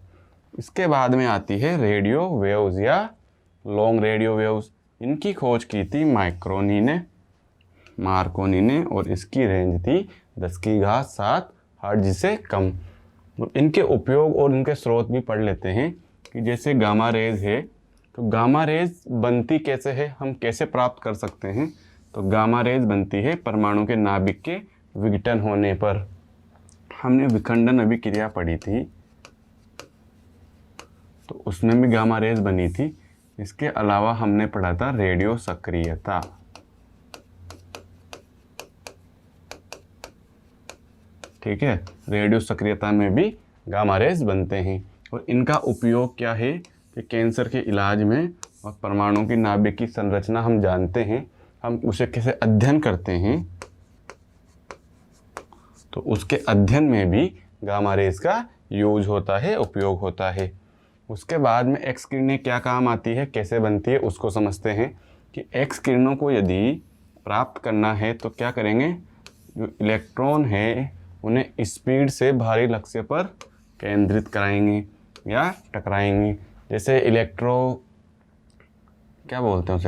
इसके बाद में आती है रेडियो वेव्स या लॉन्ग रेडियो वेव्स। इनकी खोज की थी मार्कोनी ने और इसकी रेंज थी 10⁻7 हर्ट्ज से कम। तो इनके उपयोग और इनके स्रोत भी पढ़ लेते हैं कि जैसे गामा रेज है, तो गामा रेज बनती कैसे है, हम कैसे प्राप्त कर सकते हैं। तो गामा रेज बनती है परमाणु के नाभिक के विघटन होने पर। हमने विखंडन अभिक्रिया पढ़ी थी, तो उसमें भी गामा रेज बनी थी। इसके अलावा हमने पढ़ा था रेडियो सक्रियता। ठीक है, रेडियो सक्रियता में भी गामा रेज बनते हैं और इनका उपयोग क्या है कि कैंसर के इलाज में और परमाणु की नाभिक की संरचना हम जानते हैं, हम उसे कैसे अध्ययन करते हैं, तो उसके अध्ययन में भी गामा रेज का यूज होता है, उपयोग होता है। उसके बाद में एक्स किरणें क्या काम आती है, कैसे बनती है, उसको समझते हैं कि एक्स किरणों को यदि प्राप्त करना है तो क्या करेंगे, जो इलेक्ट्रॉन है उन्हें स्पीड से भारी लक्ष्य पर केंद्रित कराएंगे या टकराएंगे। जैसे क्या बोलते हैं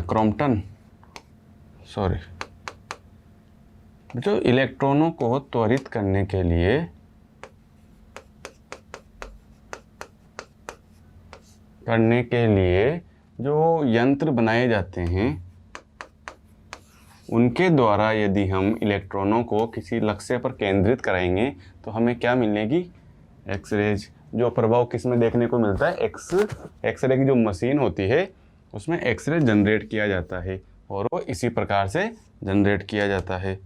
उसे, जो इलेक्ट्रॉनों को त्वरित करने के लिए जो यंत्र बनाए जाते हैं, उनके द्वारा यदि हम इलेक्ट्रॉनों को किसी लक्ष्य पर केंद्रित कराएंगे तो हमें क्या मिलेगी, एक्स रेज। जो प्रभाव किस में देखने को मिलता है, एक्सरे की जो मशीन होती है उसमें एक्सरे जनरेट किया जाता है और वो इसी प्रकार से जनरेट किया जाता है।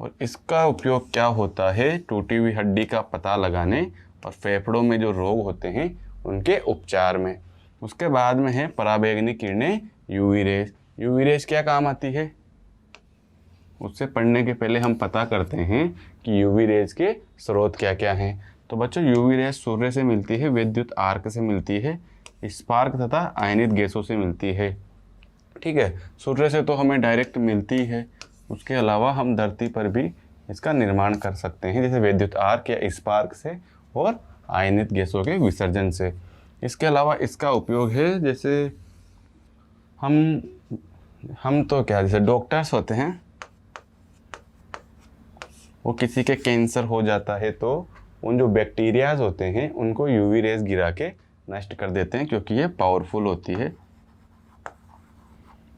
और इसका उपयोग क्या होता है, टूटी हुई हड्डी का पता लगाने और फेफड़ों में जो रोग होते हैं उनके उपचार में। उसके बाद में है पराबैंगनी किरणें, यूवी रेज। यूवी रेज क्या काम आती है, उससे पढ़ने के पहले हम पता करते हैं कि यूवी रेज के स्रोत क्या क्या हैं। तो बच्चों, यूवी रेज सूर्य से मिलती है, विद्युत आर्क से मिलती है, स्पार्क तथा आयनित गैसों से मिलती है। ठीक है, सूर्य से तो हमें डायरेक्ट मिलती है, उसके अलावा हम धरती पर भी इसका निर्माण कर सकते हैं, जैसे विद्युत आर्क या स्पार्क से और आयनित गैसों के विसर्जन से। इसके अलावा इसका उपयोग है, जैसे हम तो क्या, जैसे डॉक्टर्स होते हैं, वो किसी के कैंसर हो जाता है तो उन जो बैक्टीरियाज होते हैं उनको यूवी रेज गिरा के नष्ट कर देते हैं, क्योंकि ये पावरफुल होती है।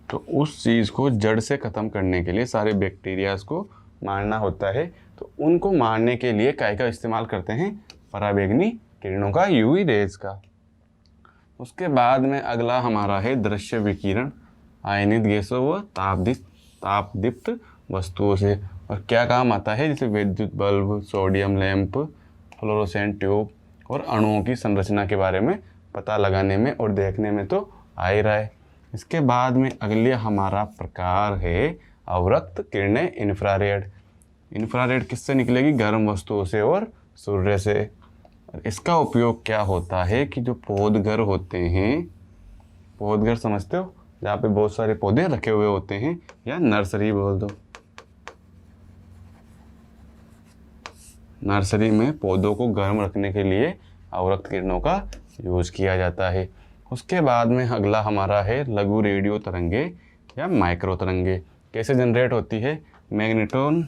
तो उस चीज़ को जड़ से ख़त्म करने के लिए, सारे बैक्टीरियाज को मारना होता है, तो उनको मारने के लिए काय का इस्तेमाल करते हैं, पराबैंगनी किरणों का, यूवी रेज का। उसके बाद में अगला हमारा है दृश्य विकिरण, आयनित गैसों व तापदीप्त वस्तुओं से। और क्या काम आता है, जैसे विद्युत bulb, sodium lamp, fluorescent tube और अणुओं की संरचना के बारे में पता लगाने में और देखने में तो आ ही रहा है। इसके बाद में अगले हमारा प्रकार है अवरक्त किरणें, इंफ्रारेड। इंफ्रारेड किससे निकलेगी, गर्म वस्तुओं से और सूर्य से। इसका उपयोग क्या होता है कि जो पौधघर होते हैं, पौधघर समझते हो, जहाँ पे बहुत सारे पौधे रखे हुए होते हैं, या नर्सरी बोल दो, नर्सरी में पौधों को गर्म रखने के लिए अवरक्त किरणों का यूज किया जाता है। उसके बाद में अगला हमारा है लघु रेडियो तरंगे या माइक्रो तरंगे। कैसे जनरेट होती है, मैग्नेट्रॉन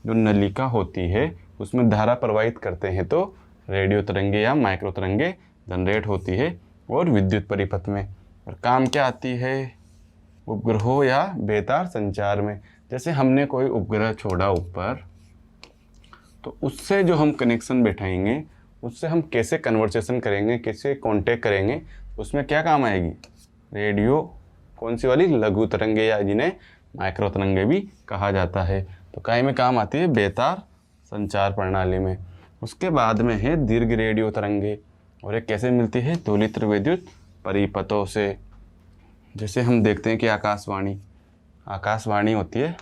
जो नलिका होती है उसमें धारा प्रवाहित करते हैं तो रेडियो तरंगे या माइक्रो तरंगे जनरेट होती है, और विद्युत परिपथ में। और काम क्या आती है, उपग्रहों या बेतार संचार में। जैसे हमने कोई उपग्रह छोड़ा ऊपर, तो उससे जो हम कनेक्शन बैठाएंगे, उससे हम कैसे कन्वर्सेशन करेंगे, कैसे कांटेक्ट करेंगे, उसमें क्या काम आएगी, रेडियो, कौन सी वाली, लघु तरंगे, या जिन्हें माइक्रो तरंगे भी कहा जाता है। तो काय में काम आती है, बेतार संचार प्रणाली में। उसके बाद में है दीर्घ रेडियो तरंगे, और ये कैसे मिलती है? दोलित्र विद्युत परिपथों से। जैसे हम देखते हैं कि आकाशवाणी होती है,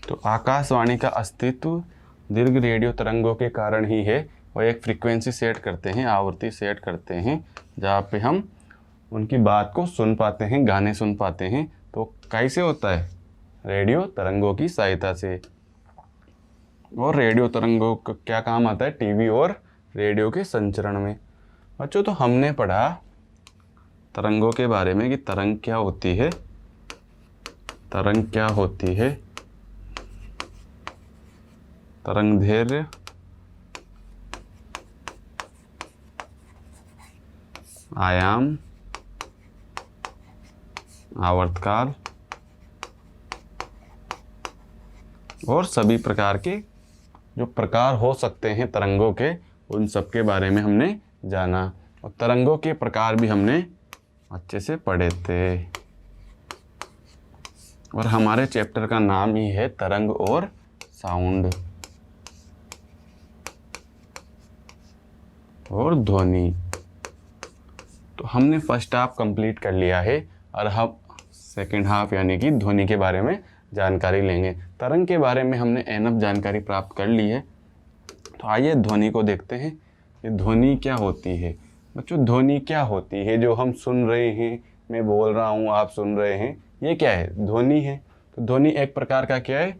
तो आकाशवाणी का अस्तित्व दीर्घ रेडियो तरंगों के कारण ही है। वो एक फ्रीक्वेंसी सेट करते हैं, आवृत्ति सेट करते हैं, जहाँ पे हम उनकी बात को सुन पाते हैं, गाने सुन पाते हैं। तो कैसे होता है? रेडियो तरंगों की सहायता से। और रेडियो तरंगों का क्या काम आता है? टीवी और रेडियो के संचरण में। बच्चों, तो हमने पढ़ा तरंगों के बारे में कि तरंग क्या होती है, तरंगदैर्घ्य, आयाम, आवर्तकाल और सभी प्रकार के जो प्रकार हो सकते हैं तरंगों के, उन सब के बारे में हमने जाना। और तरंगों के प्रकार भी हमने अच्छे से पढ़े थे। और हमारे चैप्टर का नाम ही है तरंग और साउंड और ध्वनि। तो हमने फर्स्ट हाफ कंप्लीट कर लिया है, और हम सेकंड हाफ यानी कि ध्वनि के बारे में जानकारी लेंगे। तरंग के बारे में हमने एनफ जानकारी प्राप्त कर ली है। तो आइए ध्वनि को देखते हैं कि ध्वनि क्या होती है। बच्चों, ध्वनि क्या होती है? जो हम सुन रहे हैं, मैं बोल रहा हूँ, आप सुन रहे हैं, ये क्या है? ध्वनि है। तो ध्वनि एक प्रकार का क्या है?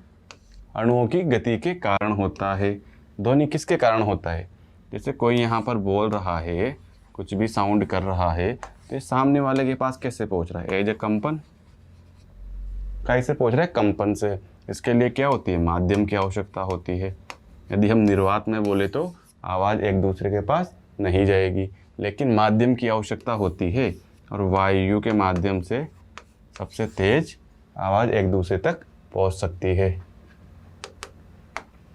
अणुओं की गति के कारण होता है। ध्वनि किसके कारण होता है? जैसे कोई यहाँ पर बोल रहा है, कुछ भी साउंड कर रहा है, तो ये सामने वाले के पास कैसे पहुँच रहा है? एज ए कंपन। कैसे पहुँच रहा है? कंपन से। इसके लिए क्या होती है? माध्यम की आवश्यकता होती है। यदि हम निर्वात में बोले तो आवाज़ एक दूसरे के पास नहीं जाएगी, लेकिन माध्यम की आवश्यकता होती है, और वायु के माध्यम से सबसे तेज आवाज़ एक दूसरे तक पहुँच सकती है।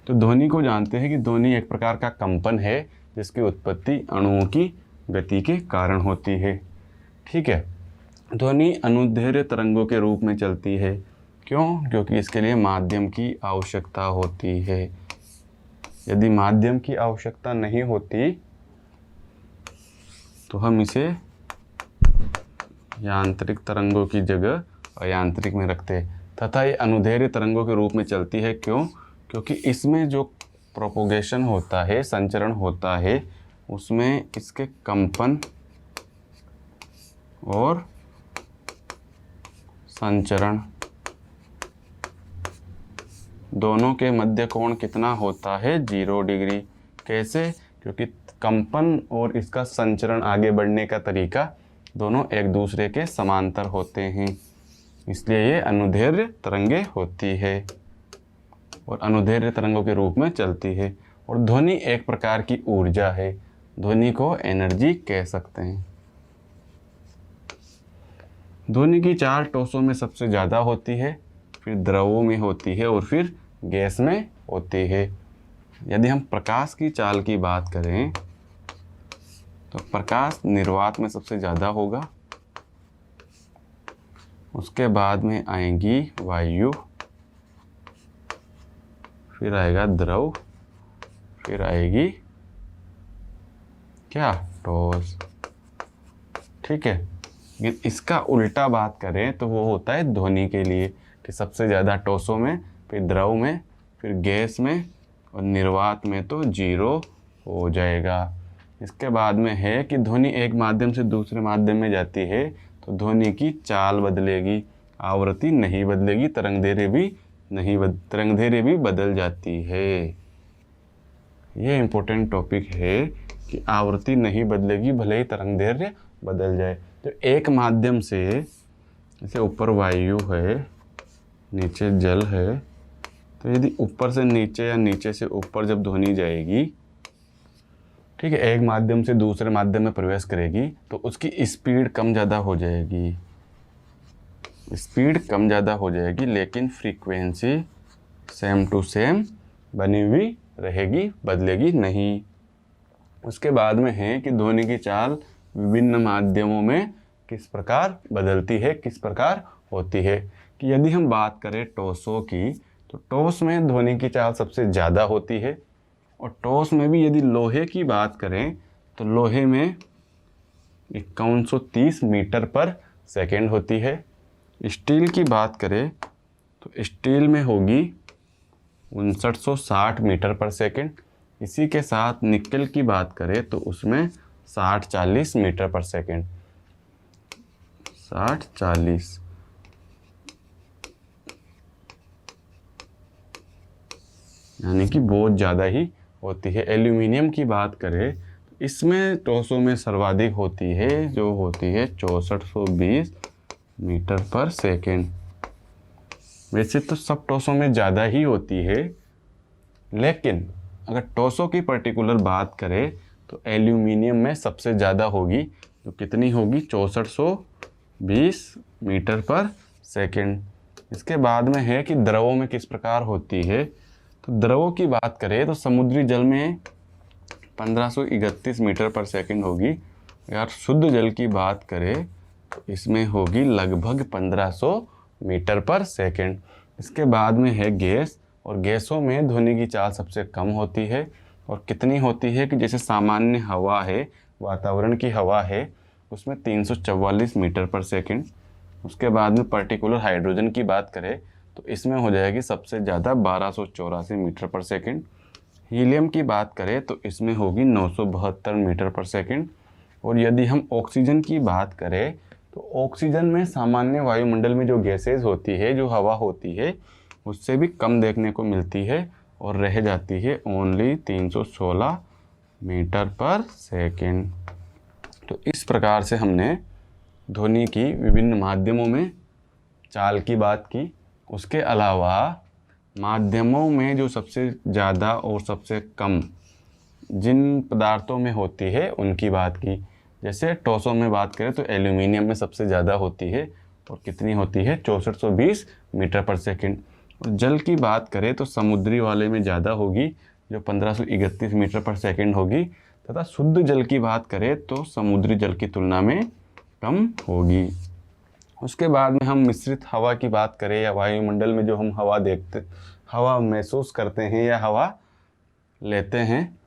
तो ध्वनि को जानते हैं कि ध्वनि एक प्रकार का कंपन है, जिसकी उत्पत्ति अणुओं की गति के कारण होती है। ठीक है। ध्वनि अनुदैर्घ्य तरंगों के रूप में चलती है। क्यों? क्योंकि इसके लिए माध्यम की आवश्यकता होती है। यदि माध्यम की आवश्यकता नहीं होती तो हम इसे यांत्रिक तरंगों की जगह अयांत्रिक में रखते हैं, तथा ये अनुदैर्घ्य तरंगों के रूप में चलती है। क्यों? क्योंकि इसमें जो प्रोपोगेशन होता है, संचरण होता है, उसमें इसके कंपन और संचरण दोनों के मध्य कोण कितना होता है? 0 डिग्री। कैसे? क्योंकि कंपन और इसका संचरण, आगे बढ़ने का तरीका, दोनों एक दूसरे के समांतर होते हैं, इसलिए ये अनुदैर्घ्य तरंगे होती है और अनुदैर्घ्य तरंगों के रूप में चलती है। और ध्वनि एक प्रकार की ऊर्जा है। ध्वनि को एनर्जी कह सकते हैं। ध्वनि की 4 टोसों में सबसे ज़्यादा होती है, फिर द्रवों में होती है और फिर गैस में होती है। यदि हम प्रकाश की चाल की बात करें तो प्रकाश निर्वात में सबसे ज़्यादा होगा, उसके बाद में आएंगी वायु, फिर आएगा द्रव, फिर आएगी क्या? ठोस। ठीक है। लेकिन इसका उल्टा बात करें तो वो होता है ध्वनि के लिए, कि सबसे ज़्यादा टोसों में, फिर द्रव में, फिर गैस में, और निर्वात में तो 0 हो जाएगा। इसके बाद में है कि ध्वनि एक माध्यम से दूसरे माध्यम में जाती है तो ध्वनि की चाल बदलेगी, आवृत्ति नहीं बदलेगी, तरंगदैर्घ्य भी बदल जाती है। ये इम्पोर्टेंट टॉपिक है कि आवृत्ति नहीं बदलेगी, भले ही तरंगदैर्घ्य बदल जाए। तो एक माध्यम से, जैसे ऊपर वायु है, नीचे जल है, तो यदि ऊपर से नीचे या नीचे से ऊपर जब ध्वनि जाएगी, ठीक है, एक माध्यम से दूसरे माध्यम में प्रवेश करेगी, तो उसकी स्पीड कम ज़्यादा हो जाएगी, लेकिन फ्रीक्वेंसी सेम टू सेम बनी हुई रहेगी, बदलेगी नहीं। उसके बाद में है कि ध्वनि की चाल विभिन्न माध्यमों में किस प्रकार बदलती है, किस प्रकार होती है। कि यदि हम बात करें टॉसों की, तो टॉस में ध्वनि की चाल सबसे ज़्यादा होती है, और टॉस में भी यदि लोहे की बात करें तो लोहे में 5130 मीटर पर सेकेंड होती है। स्टील की बात करें तो स्टील में होगी 5960 मीटर पर सेकेंड। इसी के साथ निकेल की बात करें तो उसमें 6040 मीटर पर सेकेंड, 6040, यानी कि बहुत ज़्यादा ही होती है। एल्यूमिनियम की बात करें तो इसमें टॉसों में सर्वाधिक होती है, जो होती है 6420 मीटर पर सेकेंड। वैसे तो सब टॉसों में ज़्यादा ही होती है, लेकिन अगर टॉसों की पर्टिकुलर बात करें तो एल्यूमिनियम में सबसे ज़्यादा होगी, जो कितनी होगी 6420 मीटर पर सेकेंड। इसके बाद में है कि द्रवों में किस प्रकार होती है। तो द्रवों की बात करें तो समुद्री जल में 1531 मीटर पर सेकेंड होगी। यार शुद्ध जल की बात करें तो इसमें होगी लगभग 1500 मीटर पर सेकेंड। इसके बाद में है गैस, और गैसों में ध्वनि की चाल सबसे कम होती है, और कितनी होती है कि जैसे सामान्य हवा है, वातावरण की हवा है, उसमें 344 मीटर पर सेकेंड। उसके बाद में पर्टिकुलर हाइड्रोजन की बात करें तो इसमें हो जाएगी सबसे ज़्यादा 1284 मीटर पर सेकेंड। हीलियम की बात करें तो इसमें होगी 972 मीटर पर सेकेंड। और यदि हम ऑक्सीजन की बात करें तो ऑक्सीजन में सामान्य वायुमंडल में जो गैसेज होती है, जो हवा होती है, उससे भी कम देखने को मिलती है और रह जाती है ओनली 316 मीटर पर सेकेंड। तो इस प्रकार से हमने ध्वनि की विभिन्न माध्यमों में चाल की बात की। उसके अलावा माध्यमों में जो सबसे ज़्यादा और सबसे कम जिन पदार्थों में होती है उनकी बात की। जैसे टॉसों में बात करें तो एल्यूमिनियम में सबसे ज़्यादा होती है, और कितनी होती है 6420 मीटर पर सेकेंड। और जल की बात करें तो समुद्री वाले में ज़्यादा होगी, जो 1531 मीटर पर सेकेंड होगी, तथा शुद्ध जल की बात करें तो समुद्री जल की तुलना में कम होगी। उसके बाद में हम मिश्रित हवा की बात करें, या वायुमंडल में जो हम हवा महसूस करते हैं या हवा लेते हैं,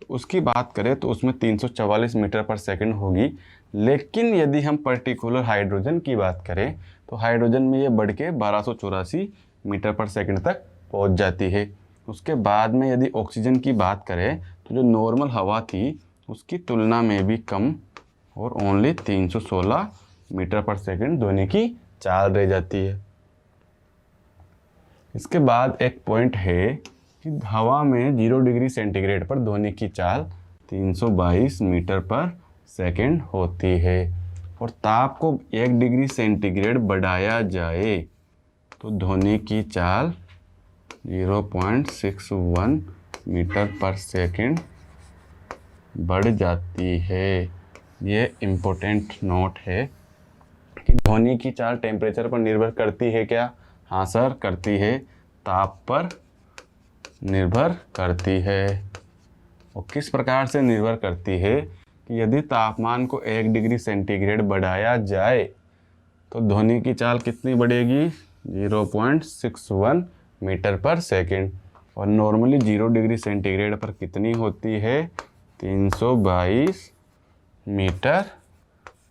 तो उसकी बात करें तो उसमें 344 मीटर पर सेकंड होगी। लेकिन यदि हम पर्टिकुलर हाइड्रोजन की बात करें तो हाइड्रोजन में ये बढ़ के 1284 मीटर पर सेकंड तक पहुंच जाती है। उसके बाद में यदि ऑक्सीजन की बात करें तो जो नॉर्मल हवा थी उसकी तुलना में भी कम, और ओनली 316 मीटर पर सेकंड ध्वनि की चाल रह जाती है। इसके बाद एक पॉइंट है कि हवा में 0 डिग्री सेंटीग्रेड पर ध्वनि की चाल 322 मीटर पर सेकंड होती है, और ताप को 1 डिग्री सेंटीग्रेड बढ़ाया जाए तो ध्वनि की चाल 0.61 मीटर पर सेकंड बढ़ जाती है। ये इम्पोर्टेंट नोट है कि ध्वनि की चाल टेम्परेचर पर निर्भर करती है क्या? हाँ सर, करती है। ताप पर निर्भर करती है। और किस प्रकार से निर्भर करती है कि यदि तापमान को 1 डिग्री सेंटीग्रेड बढ़ाया जाए तो ध्वनि की चाल कितनी बढ़ेगी? 0.61 मीटर पर सेकंड। और नॉर्मली 0 डिग्री सेंटीग्रेड पर कितनी होती है? 322 मीटर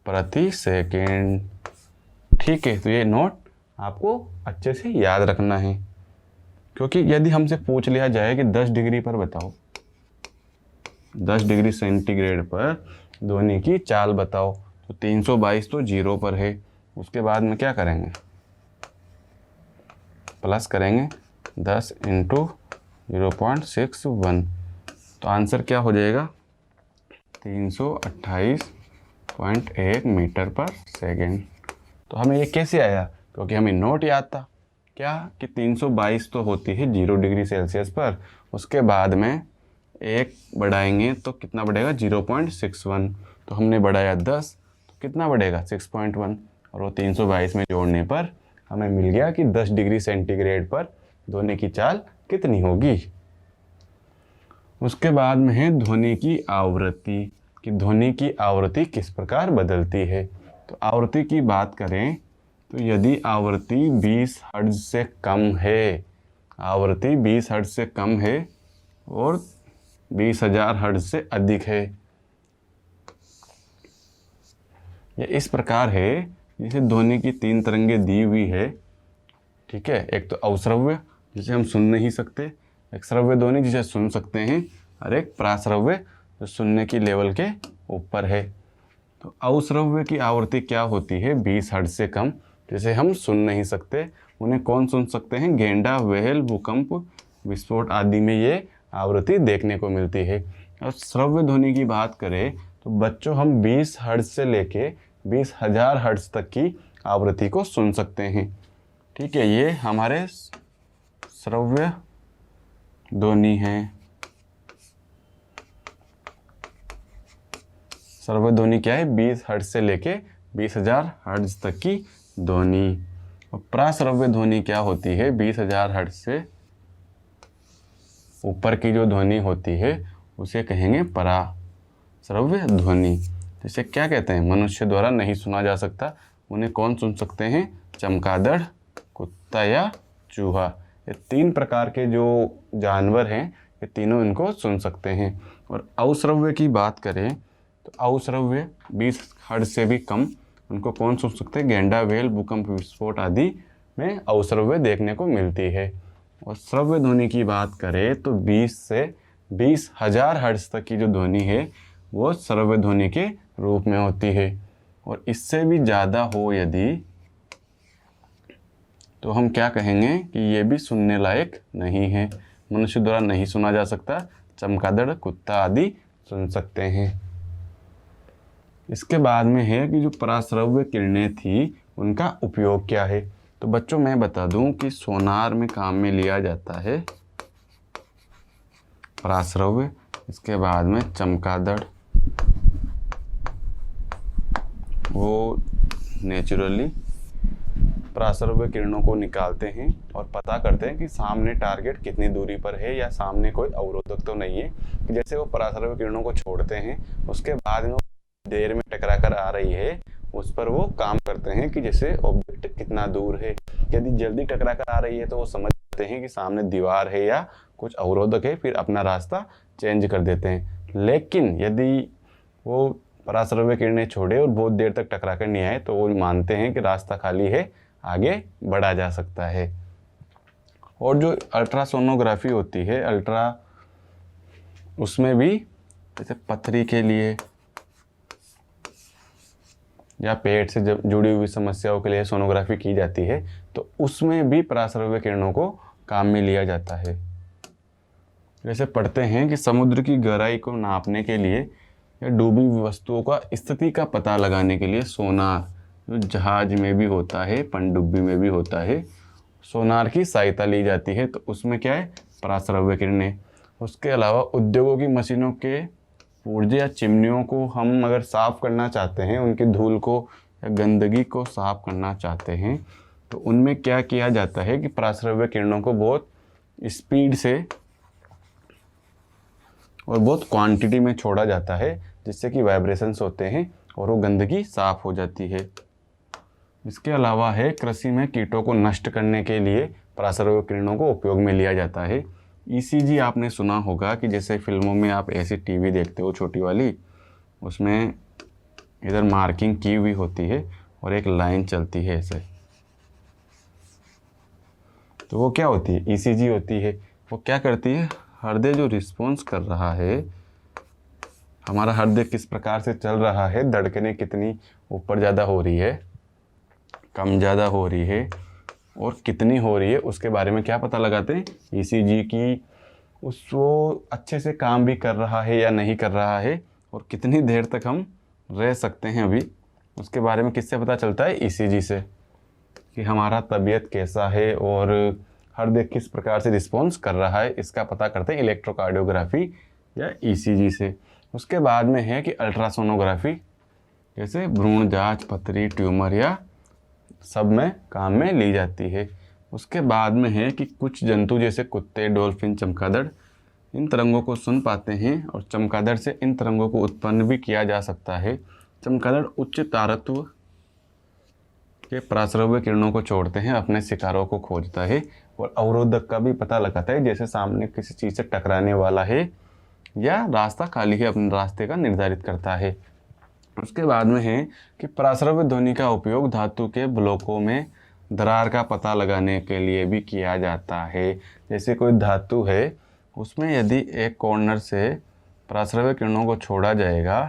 प्रति सेकंड। ठीक है, तो ये नोट आपको अच्छे से याद रखना है, क्योंकि यदि हमसे पूछ लिया जाए कि 10 डिग्री पर बताओ, 10 डिग्री सेंटीग्रेड पर ध्वनि की चाल बताओ, तो 322 तो 0 पर है। उसके बाद में क्या करेंगे? प्लस करेंगे 10 इंटू 0.61, तो आंसर क्या हो जाएगा? 328.1 मीटर पर सेकेंड। तो हमें ये कैसे आया? क्योंकि हमें नोट याद था क्या कि 322 तो होती है 0 डिग्री सेल्सियस पर, उसके बाद में 1 बढ़ाएंगे तो कितना बढ़ेगा? 0.61। तो हमने बढ़ाया 10, तो कितना बढ़ेगा? 6.1, और वो 322 में जोड़ने पर हमें मिल गया कि 10 डिग्री सेंटीग्रेड पर ध्वनि की चाल कितनी होगी। उसके बाद में है ध्वनि की आवृत्ति, कि ध्वनि की आवृत्ति किस प्रकार बदलती है। तो आवृत्ति की बात करें तो यदि आवृत्ति 20 हर्ट्ज से कम है, आवृत्ति 20 हर्ट्ज से कम है और 20,000 हर्ट्ज से अधिक है, ये इस प्रकार है जैसे ध्वनि की 3 तरंगें दी हुई है, ठीक है। एक तो अवश्रव्य जिसे हम सुन नहीं सकते, एक श्रव्य ध्वनि जिसे सुन सकते हैं, और एक प्राश्रव्य जो सुनने की लेवल के ऊपर है। तो अवश्रव्य की आवृत्ति क्या होती है? 20 हर्ट्ज से कम, जिसे हम सुन नहीं सकते। उन्हें कौन सुन सकते हैं? गेंडा, व्हेल, भूकंप, विस्फोट आदि में ये आवृत्ति देखने को मिलती है। और श्रव्य ध्वनि की बात करें तो बच्चों हम 20 हर्ट्ज से लेके 20,000 हर्ट्ज तक की आवृत्ति को सुन सकते हैं, ठीक है। ये हमारे श्रव्य ध्वनि है। श्रव्य ध्वनि क्या है? 20 हर्ट्ज से लेके 20,000 हर्ट्ज तक की ध्वनि। और प्राश्रव्य ध्वनि क्या होती है? 20,000 हर्ट्ज से ऊपर की जो ध्वनि होती है उसे कहेंगे पराश्रव्य ध्वनि। जैसे क्या कहते हैं? मनुष्य द्वारा नहीं सुना जा सकता, उन्हें कौन सुन सकते हैं? चमगादड़, कुत्ता या चूहा। ये 3 प्रकार के जो जानवर हैं ये तीनों इनको सुन सकते हैं। और अवश्रव्य की बात करें तो अवश्रव्य 20 हर्ट्ज से भी कम, उनको कौन सुन सकते हैं? गेंडा, व्हेल, भूकंप, विस्फोट आदि में अवश्रव्य देखने को मिलती है। और श्रव्य ध्वनि की बात करें तो 20 से 20,000 हर्ट्ज तक की जो ध्वनि है वो श्रव्य ध्वनि के रूप में होती है। और इससे भी ज़्यादा हो यदि तो हम क्या कहेंगे कि ये भी सुनने लायक नहीं है, मनुष्य द्वारा नहीं सुना जा सकता। चमगादड़, कुत्ता आदि सुन सकते हैं। इसके बाद में है कि जो पराश्रव्य किरणें थी उनका उपयोग क्या है। तो बच्चों मैं बता दूं कि सोनार में काम में लिया जाता है पराश्रव्य। इसके बाद में चमगादड़, वो नेचुरली पराश्रव्य किरणों को निकालते हैं और पता करते हैं कि सामने टारगेट कितनी दूरी पर है या सामने कोई अवरोधक तो नहीं है। जैसे वो पराश्रव्य किरणों को छोड़ते हैं उसके बाद में देर में टकरा कर आ रही है उस पर वो काम करते हैं कि जैसे ऑब्जेक्ट कितना दूर है। यदि जल्दी टकरा कर आ रही है तो वो समझते हैं कि सामने दीवार है या कुछ अवरोधक है, फिर अपना रास्ता चेंज कर देते हैं। लेकिन यदि वो पराश्रव्य किरणें छोड़े और बहुत देर तक टकरा कर नहीं आए तो वो मानते हैं कि रास्ता खाली है, आगे बढ़ा जा सकता है। और जो अल्ट्रासोनोग्राफी होती है उसमें भी जैसे पथरी के लिए या पेट से जब जुड़ी हुई समस्याओं के लिए सोनोग्राफी की जाती है तो उसमें भी पराश्रव्य किरणों को काम में लिया जाता है। जैसे पढ़ते हैं कि समुद्र की गहराई को नापने के लिए या डूबी हुई वस्तुओं का स्थिति का पता लगाने के लिए सोनार, जो जहाज में भी होता है, पनडुब्बी में भी होता है, सोनार की सहायता ली जाती है। तो उसमें क्या है? पराश्रव्य किरणें। उसके अलावा उद्योगों की मशीनों के पुर्जे या चिमनियों को हम अगर साफ़ करना चाहते हैं, उनकी धूल को या गंदगी को साफ़ करना चाहते हैं तो उनमें क्या किया जाता है कि पराश्रव्य किरणों को बहुत स्पीड से और बहुत क्वांटिटी में छोड़ा जाता है, जिससे कि वाइब्रेशंस होते हैं और वो गंदगी साफ़ हो जाती है। इसके अलावा है कृषि में कीटों को नष्ट करने के लिए पराश्रव्य किरणों को उपयोग में लिया जाता है। ईसीजी आपने सुना होगा कि जैसे फिल्मों में आप ऐसी टीवी देखते हो छोटी वाली, उसमें इधर मार्किंग की हुई होती है और एक लाइन चलती है ऐसे, तो वो क्या होती है? ईसीजी होती है। वो क्या करती है? हृदय जो रिस्पॉन्स कर रहा है, हमारा हृदय किस प्रकार से चल रहा है, धड़कनें कितनी ऊपर ज़्यादा हो रही है, कम ज़्यादा हो रही है और कितनी हो रही है, उसके बारे में क्या पता लगाते हैं? ईसीजी की। वो अच्छे से काम भी कर रहा है या नहीं कर रहा है और कितनी देर तक हम रह सकते हैं अभी, उसके बारे में किससे पता चलता है? ईसीजी से, कि हमारा तबीयत कैसा है और हृदय किस प्रकार से रिस्पॉन्स कर रहा है, इसका पता करते हैं इलेक्ट्रोकार्डियोग्राफी या ईसीजी से। उसके बाद में है कि अल्ट्रासोनोग्राफी, जैसे भ्रूण जांच, पथरी, ट्यूमर या सब में काम में ली जाती है। उसके बाद में है कि कुछ जंतु जैसे कुत्ते, डॉल्फिन, चमगादड़ इन तरंगों को सुन पाते हैं और चमगादड़ से इन तरंगों को उत्पन्न भी किया जा सकता है। चमगादड़ उच्च तारत्व कि पराश्रव्य किरणों को छोड़ते हैं, अपने शिकारों को खोजता है और अवरोधक का भी पता लगाता है, जैसे सामने किसी चीज़ से टकराने वाला है या रास्ता खाली है, अपने रास्ते का निर्धारित करता है। उसके बाद में है कि पराश्रव्य ध्वनि का उपयोग धातु के ब्लॉकों में दरार का पता लगाने के लिए भी किया जाता है। जैसे कोई धातु है, उसमें यदि एक कॉर्नर से पराश्रव्य किरणों को छोड़ा जाएगा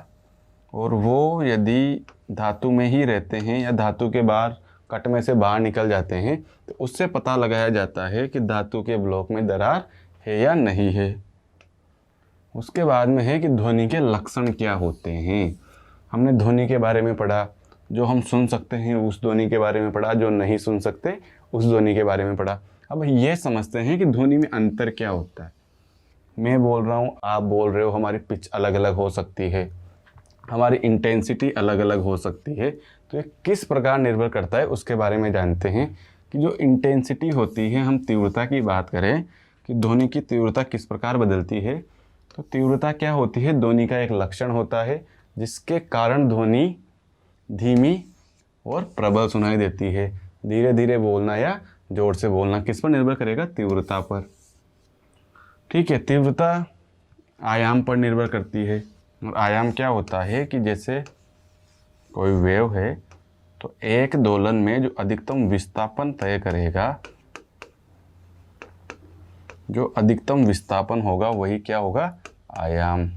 और वो यदि धातु में ही रहते हैं या धातु के बाहर कट में से बाहर निकल जाते हैं, तो उससे पता लगाया जाता है कि धातु के ब्लॉक में दरार है या नहीं है। उसके बाद में है कि ध्वनि के लक्षण क्या होते हैं। हमने ध्वनि के बारे में पढ़ा, जो हम सुन सकते हैं उस ध्वनि के बारे में पढ़ा, जो नहीं सुन सकते उस ध्वनि के बारे में पढ़ा। अब ये समझते हैं कि ध्वनि में अंतर क्या होता है। मैं बोल रहा हूँ, आप बोल रहे हो, हमारी पिच अलग अलग हो सकती है, हमारी इंटेंसिटी अलग अलग हो सकती है। तो ये किस प्रकार निर्भर करता है उसके बारे में जानते हैं कि जो इंटेंसिटी होती है, हम तीव्रता की बात करें कि ध्वनि की तीव्रता किस प्रकार बदलती है, तो तीव्रता क्या होती है, ध्वनि का एक लक्षण होता है जिसके कारण ध्वनि धीमी और प्रबल सुनाई देती है। धीरे धीरे बोलना या जोर से बोलना किस पर निर्भर करेगा, तीव्रता पर। ठीक है, तीव्रता आयाम पर निर्भर करती है। और आयाम क्या होता है कि जैसे कोई वेव है तो एक दोलन में जो अधिकतम विस्थापन तय करेगा, जो अधिकतम विस्थापन होगा वही क्या होगा, आयाम।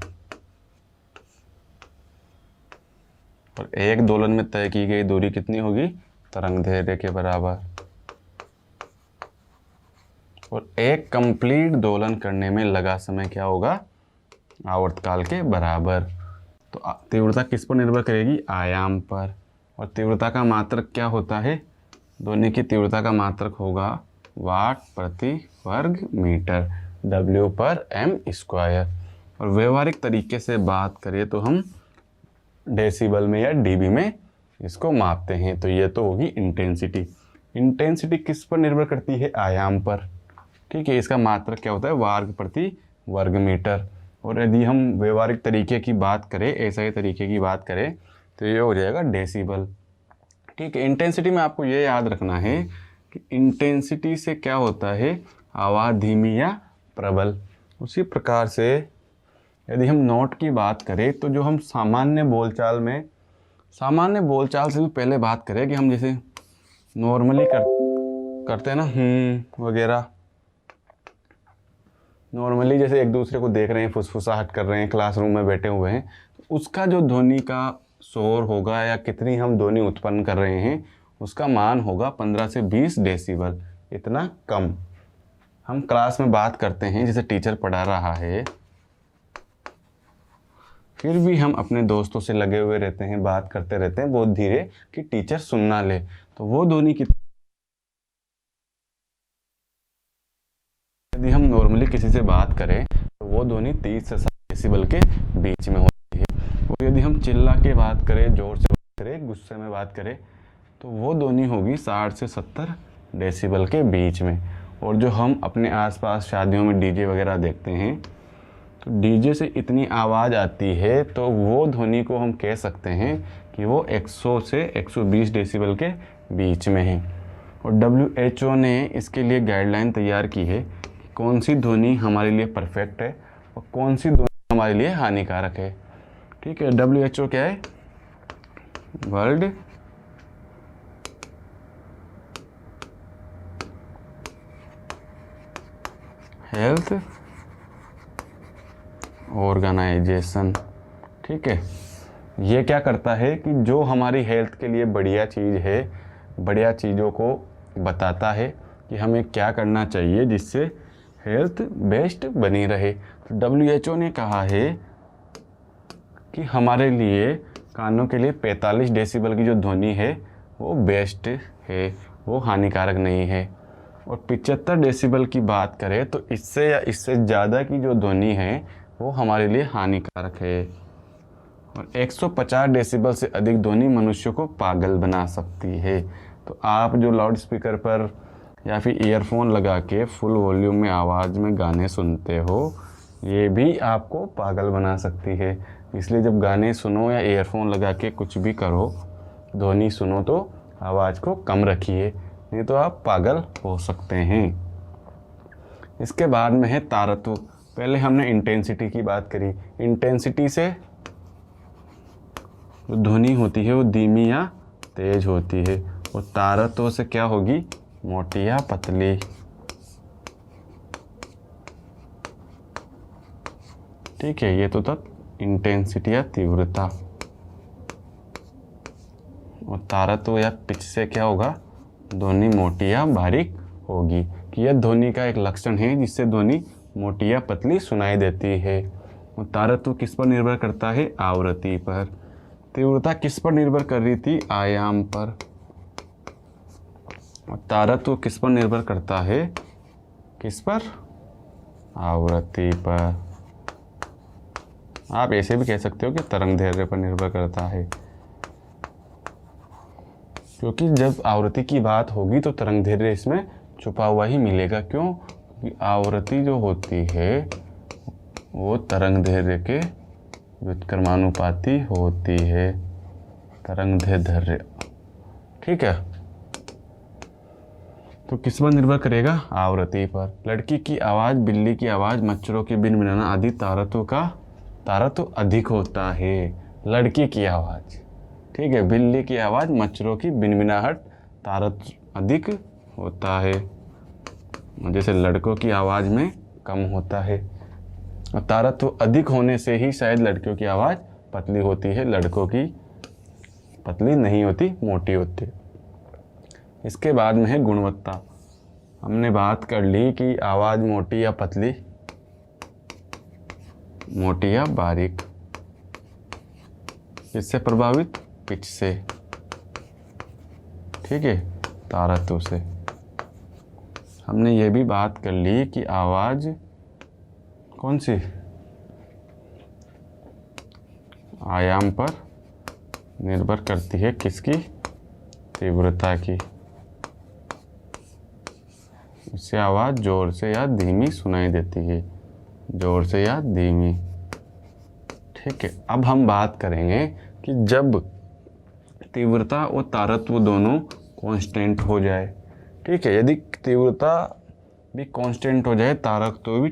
और एक दोलन में तय की गई दूरी कितनी होगी, तरंगदैर्घ्य के बराबर। और एक कंप्लीट दोलन करने में लगा समय क्या होगा, आवर्तकाल के बराबर। तो तीव्रता किस पर निर्भर करेगी, आयाम पर। और तीव्रता का मात्रक क्या होता है, ध्वनि की तीव्रता का मात्रक होगा वाट प्रति वर्ग मीटर, W/m²। और व्यवहारिक तरीके से बात करें तो हम डेसिबल में या डीबी में इसको मापते हैं। तो ये तो होगी इंटेंसिटी। इंटेंसिटी किस पर निर्भर करती है, आयाम पर। ठीक है, इसका मात्रक क्या होता है, वाट प्रति वर्ग मीटर। और यदि हम व्यवहारिक तरीके की बात करें, ऐसा ही तरीके की बात करें, तो ये हो जाएगा डेसिबल। ठीक है, इंटेंसिटी में आपको ये याद रखना है कि इंटेंसिटी से क्या होता है, आवाज़ धीमी या प्रबल। उसी प्रकार से यदि हम नोट की बात करें तो जो हम सामान्य बोलचाल से भी पहले बात करें कि हम जैसे नॉर्मली करते हैं ना वगैरह, नॉर्मली जैसे एक दूसरे को देख रहे हैं, फुसफुसाहट कर रहे हैं, क्लासरूम में बैठे हुए हैं, तो उसका जो ध्वनि का शोर होगा या कितनी हम ध्वनि उत्पन्न कर रहे हैं, उसका मान होगा 15 से 20 डेसिबल। इतना कम हम क्लास में बात करते हैं, जैसे टीचर पढ़ा रहा है, फिर भी हम अपने दोस्तों से लगे हुए रहते हैं, बात करते रहते हैं बहुत धीरे कि टीचर सुन ना ले। तो वो ध्वनि की यदि हम नॉर्मली किसी से बात करें तो वो ध्वनि 30 से 60 डेसिबल के बीच में होती है। और यदि हम चिल्ला के बात करें, जोर से बात करें, गुस्से में बात करें, तो वो ध्वनि होगी 60 से 70 डेसिबल के बीच में। और जो हम अपने आसपास शादियों में डीजे वगैरह देखते हैं, तो डीजे से इतनी आवाज़ आती है तो वो ध्वनि को हम कह सकते हैं कि वो 100 से 120 डेसिबल के बीच में है। और WHO ने इसके लिए गाइडलाइन तैयार की है कि कौन सी ध्वनि हमारे लिए परफेक्ट है और कौन सी ध्वनि हमारे लिए हानिकारक है। ठीक है, WHO क्या है, वर्ल्ड हेल्थ ऑर्गेनाइजेशन। ठीक है, ये क्या करता है कि जो हमारी हेल्थ के लिए बढ़िया चीज़ है, बढ़िया चीज़ों को बताता है कि हमें क्या करना चाहिए जिससे हेल्थ बेस्ट बनी रहे। तो WHO ने कहा है कि हमारे लिए कानों के लिए 45 डेसिबल की जो ध्वनि है वो बेस्ट है, वो हानिकारक नहीं है। और 75 डेसिबल की बात करें तो इससे या इससे ज़्यादा की जो ध्वनि है वो हमारे लिए हानिकारक है। और 150 डेसिबल से अधिक ध्वनि मनुष्य को पागल बना सकती है। तो आप जो लाउड स्पीकर पर या फिर ईयरफोन लगा के फुल वॉल्यूम में आवाज़ में गाने सुनते हो, ये भी आपको पागल बना सकती है। इसलिए जब गाने सुनो या ईयरफोन लगा के कुछ भी करो, ध्वनि सुनो, तो आवाज़ को कम रखिए, नहीं तो आप पागल हो सकते हैं। इसके बाद में है तारत्व। पहले हमने इंटेंसिटी की बात करी। इंटेंसिटी से जो ध्वनि होती है वो धीमी या तेज होती है, और तारत्व से क्या होगी, मोटी या पतली। ठीक है, ये तो था इंटेंसिटी या तीव्रता। और तारत्व या पिच से क्या होगा, ध्वनि मोटी या बारीक होगी। कि यह ध्वनि का एक लक्षण है जिससे ध्वनि मोटी या पतली सुनाई देती है। और तारत्व किस पर निर्भर करता है, आवृत्ति पर। तीव्रता किस पर निर्भर कर रही थी, आयाम पर। और तारत्व किस पर निर्भर करता है, किस पर, आवृत्ति पर। आप ऐसे भी कह सकते हो कि तरंग दैर्ध्य पर निर्भर करता है, क्योंकि जब आवृत्ति की बात होगी तो तरंग दैर्ध्य इसमें छुपा हुआ ही मिलेगा। क्यों, क्योंकि आवृत्ति जो होती है वो तरंग दैर्ध्य के व्युत्क्रमानुपाती होती है, तरंग दैर्ध्य। ठीक है, तो किस पर निर्भर करेगा, आवृत्ति पर। लड़की की आवाज़, बिल्ली की आवाज़, मच्छरों के बिनबिनाना आदि तारत्व अधिक होता है। लड़की की आवाज़, ठीक है, बिल्ली की आवाज़, मच्छरों की बिनबिनाहट, तारत्व अधिक होता है। जैसे लड़कों की आवाज़ में कम होता है। और तारत्व अधिक होने से ही शायद लड़कियों की आवाज़ पतली होती है, लड़कों की पतली नहीं होती, मोटी होती है। इसके बाद में है गुणवत्ता। हमने बात कर ली कि आवाज़ मोटी या पतली, मोटी या बारीक, किससे प्रभावित, पिच से। ठीक है, तारत्व से। हमने ये भी बात कर ली कि आवाज़ कौन सी, आयाम पर निर्भर करती है, किसकी, तीव्रता की। इससे आवाज़ जोर से या धीमी सुनाई देती है, जोर से या धीमी। ठीक है, अब हम बात करेंगे कि जब तीव्रता और तारत्व दोनों कांस्टेंट हो जाए। ठीक है, यदि तीव्रता भी कांस्टेंट हो जाए, तारत्व भी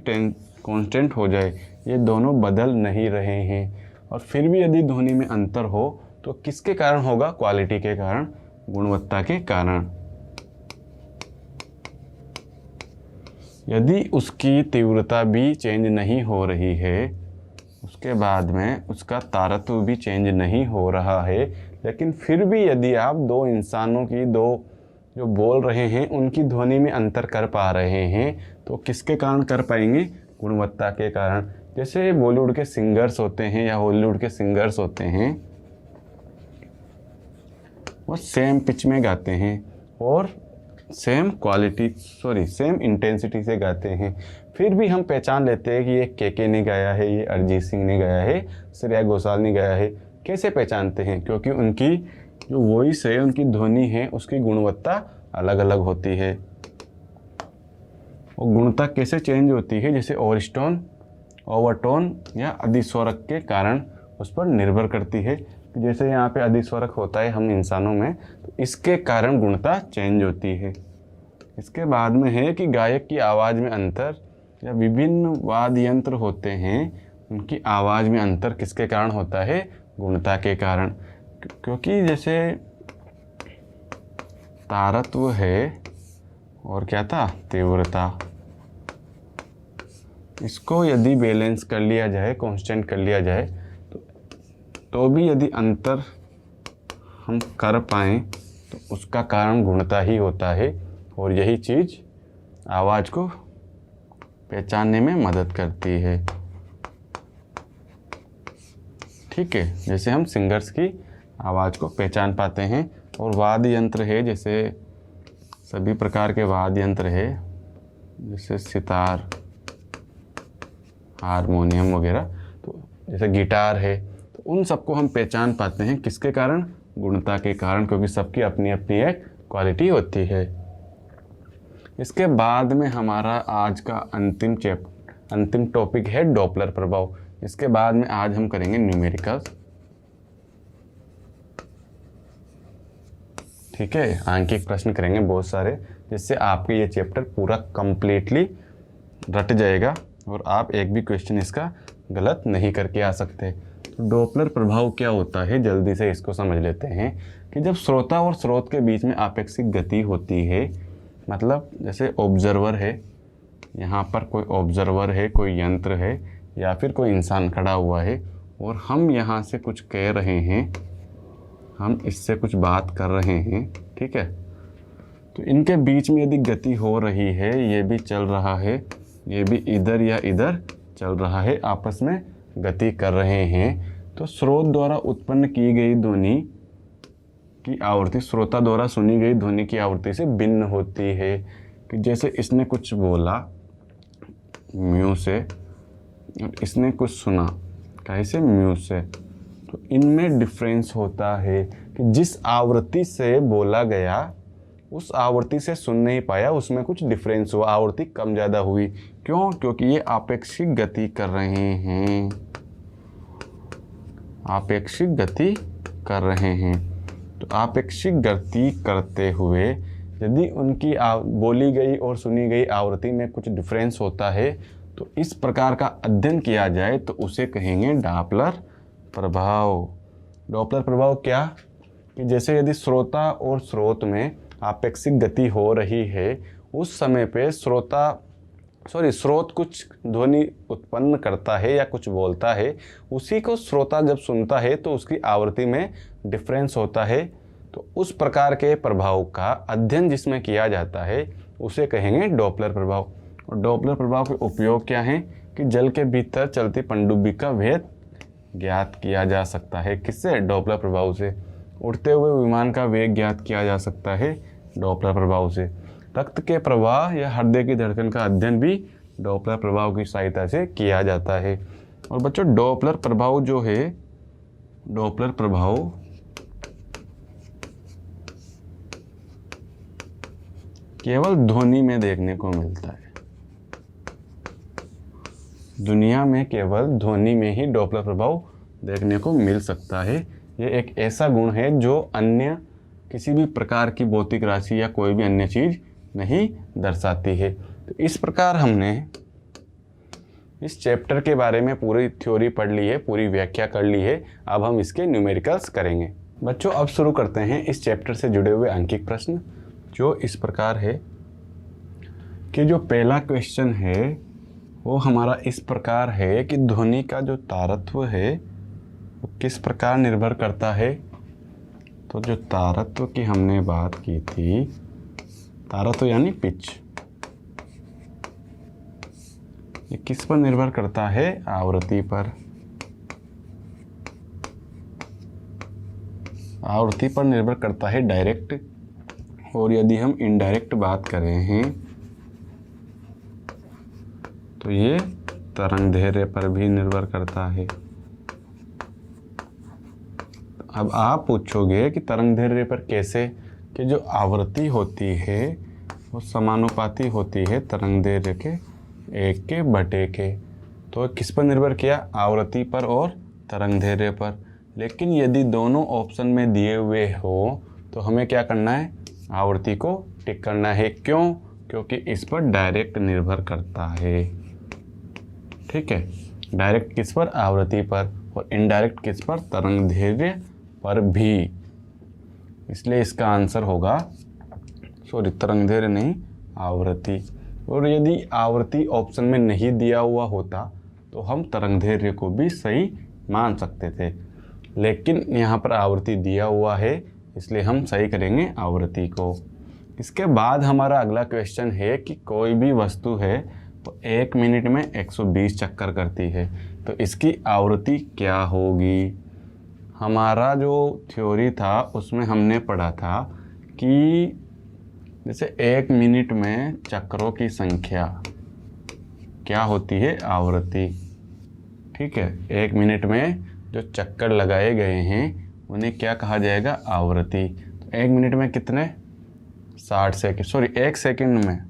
कांस्टेंट हो जाए, ये दोनों बदल नहीं रहे हैं, और फिर भी यदि ध्वनि में अंतर हो तो किसके कारण होगा, क्वालिटी के कारण, गुणवत्ता के कारण। यदि उसकी तीव्रता भी चेंज नहीं हो रही है, उसके बाद में उसका तारत्व भी चेंज नहीं हो रहा है, लेकिन फिर भी यदि आप दो इंसानों की, दो जो बोल रहे हैं उनकी ध्वनि में अंतर कर पा रहे हैं, तो किसके कारण कर पाएंगे, गुणवत्ता के कारण। जैसे बॉलीवुड के सिंगर्स होते हैं या हॉलीवुड के सिंगर्स होते हैं, वो सेम पिच में गाते हैं और सेम इंटेंसिटी से गाते हैं, फिर भी हम पहचान लेते हैं कि ये के ने गाया है, ये अरिजीत सिंह ने गाया है, श्रेया घोषाल ने गाया है। कैसे पहचानते हैं, क्योंकि उनकी जो वॉइस है, उनकी ध्वनि है, उसकी गुणवत्ता अलग अलग होती है। और गुणवत्ता कैसे चेंज होती है, जैसे ओवरटोन या अधिस्वरक के कारण उस पर निर्भर करती है। जैसे यहाँ पे अधिस्वरक होता है हम इंसानों में, तो इसके कारण गुणवत्ता चेंज होती है। इसके बाद में है कि गायक की आवाज़ में अंतर, या विभिन्न वाद्य यंत्र होते हैं, उनकी आवाज़ में अंतर किसके कारण होता है, गुणवत्ता के कारण। क्योंकि जैसे तारत्व है और क्या था, तीव्रता, इसको यदि बैलेंस कर लिया जाए, कांस्टेंट कर लिया जाए, तो भी यदि अंतर हम कर पाएँ तो उसका कारण गुणवत्ता ही होता है, और यही चीज़ आवाज़ को पहचानने में मदद करती है। ठीक है, जैसे हम सिंगर्स की आवाज़ को पहचान पाते हैं। और वाद्य यंत्र है, जैसे सभी प्रकार के वाद्य यंत्र है, जैसे सितार, हारमोनियम वगैरह, तो जैसे गिटार है, तो उन सबको हम पहचान पाते हैं किसके कारण, गुणवत्ता के कारण, क्योंकि सबकी अपनी अपनी एक क्वालिटी होती है। इसके बाद में हमारा आज का अंतिम टॉपिक है डॉपलर प्रभाव। इसके बाद में आज हम करेंगे न्यूमेरिकल्स। ठीक है, आंकिक प्रश्न करेंगे बहुत सारे, जिससे आपके ये चैप्टर पूरा कंप्लीटली रट जाएगा और आप एक भी क्वेश्चन इसका गलत नहीं करके आ सकते। तो डॉपलर प्रभाव क्या होता है, जल्दी से इसको समझ लेते हैं कि जब श्रोता और स्रोत के बीच में आपेक्षिक गति होती है, मतलब जैसे ऑब्जर्वर है, यहाँ पर कोई ऑब्जर्वर है, कोई यंत्र है या फिर कोई इंसान खड़ा हुआ है और हम यहाँ से कुछ कह रहे हैं, हम इससे कुछ बात कर रहे हैं, ठीक है, तो इनके बीच में यदि गति हो रही है, ये भी चल रहा है, ये भी इधर या इधर चल रहा है, आपस में गति कर रहे हैं, तो स्रोत द्वारा उत्पन्न की गई ध्वनि की आवृत्ति श्रोता द्वारा सुनी गई ध्वनि की आवृत्ति से भिन्न होती है। कि जैसे इसने कुछ बोला म्यू से और इसने कुछ सुना कैसे म्यू से, तो इनमें डिफरेंस होता है कि जिस आवृत्ति से बोला गया उस आवृत्ति से सुन नहीं पाया, उसमें कुछ डिफरेंस हुआ, आवृत्ति कम ज़्यादा हुई। क्यों? क्योंकि ये आपेक्षिक गति कर रहे हैं, आपेक्षिक गति कर रहे हैं। तो आपेक्षिक गति करते हुए यदि उनकी बोली गई और सुनी गई आवृत्ति में कुछ डिफरेंस होता है तो इस प्रकार का अध्ययन किया जाए तो उसे कहेंगे डॉपलर प्रभाव। डॉपलर प्रभाव क्या? कि जैसे यदि श्रोता और स्रोत में आपेक्षिक गति हो रही है, उस समय पे स्रोत कुछ ध्वनि उत्पन्न करता है या कुछ बोलता है, उसी को श्रोता जब सुनता है तो उसकी आवृत्ति में डिफरेंस होता है। तो उस प्रकार के प्रभाव का अध्ययन जिसमें किया जाता है उसे कहेंगे डॉपलर प्रभाव। और डॉपलर प्रभाव के उपयोग क्या हैं? कि जल के भीतर चलती पनडुब्बी का वेग ज्ञात किया जा सकता है। किससे? डॉपलर प्रभाव से। उड़ते हुए विमान का वेग ज्ञात किया जा सकता है डॉपलर प्रभाव से। रक्त के प्रवाह या हृदय की धड़कन का अध्ययन भी डॉपलर प्रभाव की सहायता से किया जाता है। और बच्चों डॉपलर प्रभाव जो है, डॉपलर प्रभाव केवल ध्वनि में देखने को मिलता है। दुनिया में केवल ध्वनि में ही डॉपलर प्रभाव देखने को मिल सकता है। ये एक ऐसा गुण है जो अन्य किसी भी प्रकार की भौतिक राशि या कोई भी अन्य चीज़ नहीं दर्शाती है। तो इस प्रकार हमने इस चैप्टर के बारे में पूरी थ्योरी पढ़ ली है, पूरी व्याख्या कर ली है। अब हम इसके न्यूमेरिकल्स करेंगे। बच्चों अब शुरू करते हैं इस चैप्टर से जुड़े हुए अंकिक प्रश्न, जो इस प्रकार है कि जो पहला क्वेश्चन है वो हमारा इस प्रकार है कि ध्वनि का जो तारत्व है वो किस प्रकार निर्भर करता है। तो जो तारत्व की हमने बात की थी, तारत्व यानी पिच, ये किस पर निर्भर करता है? आवृत्ति पर। आवृत्ति पर निर्भर करता है डायरेक्ट। और यदि हम इनडायरेक्ट बात कर रहे हैं तो ये तरंग दैर्ध्य पर भी निर्भर करता है। अब आप पूछोगे कि तरंग दैर्ध्य पर कैसे? कि जो आवृत्ति होती है वो समानुपाती होती है तरंग दैर्ध्य के 1 के बटे के। तो किस पर निर्भर किया? आवृत्ति पर और तरंग दैर्ध्य पर। लेकिन यदि दोनों ऑप्शन में दिए हुए हो तो हमें क्या करना है? आवृत्ति को टिक करना है। क्यों? क्योंकि इस पर डायरेक्ट निर्भर करता है। ठीक है, डायरेक्ट किस पर? आवृत्ति पर। और इनडायरेक्ट किस पर? तरंग दैर्ध्य पर भी। इसलिए इसका आंसर होगा, तरंग दैर्ध्य नहीं, आवृत्ति। और यदि आवृत्ति ऑप्शन में नहीं दिया हुआ होता तो हम तरंग दैर्ध्य को भी सही मान सकते थे, लेकिन यहाँ पर आवृत्ति दिया हुआ है इसलिए हम सही करेंगे आवृत्ति को। इसके बाद हमारा अगला क्वेश्चन है कि कोई भी वस्तु है वो 1 मिनट में 120 चक्कर करती है, तो इसकी आवृत्ति क्या होगी? हमारा जो थ्योरी था उसमें हमने पढ़ा था कि जैसे 1 मिनट में चक्रों की संख्या क्या होती है? आवृत्ति। ठीक है, 1 मिनट में जो चक्कर लगाए गए हैं उन्हें क्या कहा जाएगा? आवृत्ति। तो 1 मिनट में कितने? 60 सेकंड, 1 सेकंड में,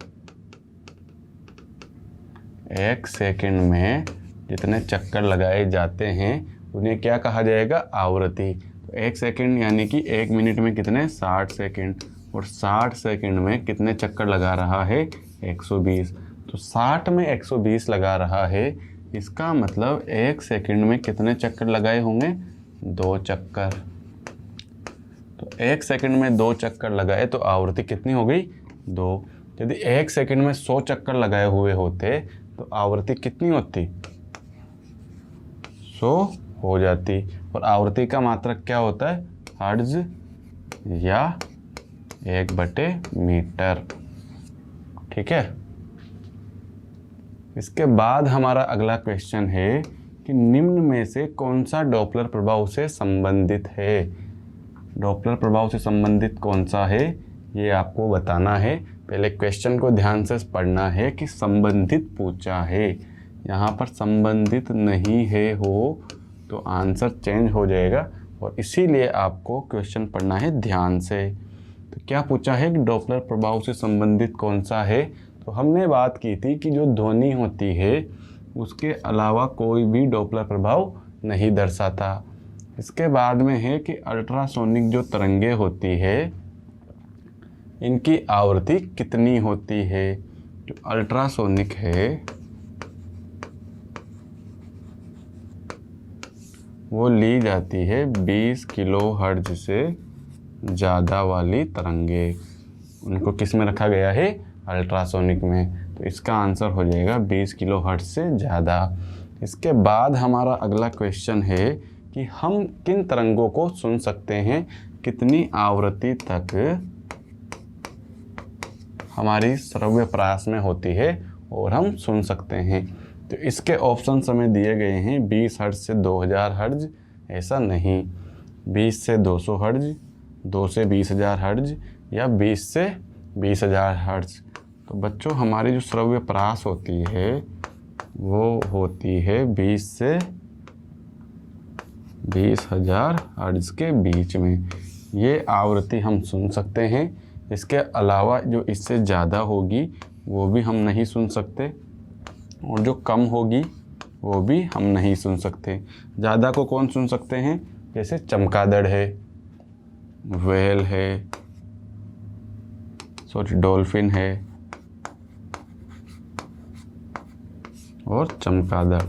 1 सेकंड में जितने चक्कर लगाए जाते हैं उन्हें क्या कहा जाएगा? आवृत्ति। तो 1 सेकंड यानी कि 1 मिनट में कितने 60 सेकंड, और 60 सेकंड में कितने चक्कर लगा रहा है 120। तो 60 में 120 लगा रहा है, इसका मतलब 1 सेकंड में कितने चक्कर लगाए होंगे 2 चक्कर। तो 1 सेकंड में 2 चक्कर लगाए तो आवृत्ति कितनी हो गई 2। यदि 1 सेकंड में 100 चक्कर लगाए हुए होते तो आवृत्ति कितनी होती 100 हो जाती। और आवृत्ति का मात्रक क्या होता है हर्ट्ज या 1/मीटर। ठीक है। इसके बाद हमारा अगला क्वेश्चन है कि निम्न में से कौन सा डॉपलर प्रभाव से संबंधित है। डॉपलर प्रभाव से संबंधित कौन सा है ये आपको बताना है। पहले क्वेश्चन को ध्यान से पढ़ना है कि संबंधित पूछा है, यहाँ पर संबंधित नहीं है हो तो आंसर चेंज हो जाएगा, और इसीलिए आपको क्वेश्चन पढ़ना है ध्यान से। तो क्या पूछा है कि डॉपलर प्रभाव से संबंधित कौन सा है। तो हमने बात की थी कि जो ध्वनि होती है उसके अलावा कोई भी डॉपलर प्रभाव नहीं दर्शाता। इसके बाद में है कि अल्ट्रासोनिक जो तरंगे होती है इनकी आवृत्ति कितनी होती है। जो अल्ट्रासोनिक है वो ली जाती है 20 किलोहर्ट्ज़ से ज़्यादा वाली तरंगे, उनको किस में रखा गया है अल्ट्रासोनिक में। तो इसका आंसर हो जाएगा 20 किलोहर्ट्ज़ से ज़्यादा। इसके बाद हमारा अगला क्वेश्चन है कि हम किन तरंगों को सुन सकते हैं, कितनी आवृत्ति तक हमारी श्रव्य परास में होती है और हम सुन सकते हैं। तो इसके ऑप्शन हमें दिए गए हैं 20 हर्ट्ज़ से 2000 हर्ट्ज़, ऐसा नहीं, 20 से 200 हर्ट्ज़, 2 से 20,000 हर्ट्ज़ या 20 से 20,000 हर्ट्ज़। तो बच्चों हमारी जो श्रव्य परास होती है वो होती है 20 से 20,000 हर्ट्ज़ के बीच में, ये आवृत्ति हम सुन सकते हैं। इसके अलावा जो इससे ज़्यादा होगी वो भी हम नहीं सुन सकते, और जो कम होगी वो भी हम नहीं सुन सकते। ज़्यादा को कौन सुन सकते हैं, जैसे चमगादड़ है, व्हेल है, डॉल्फिन है और चमगादड़।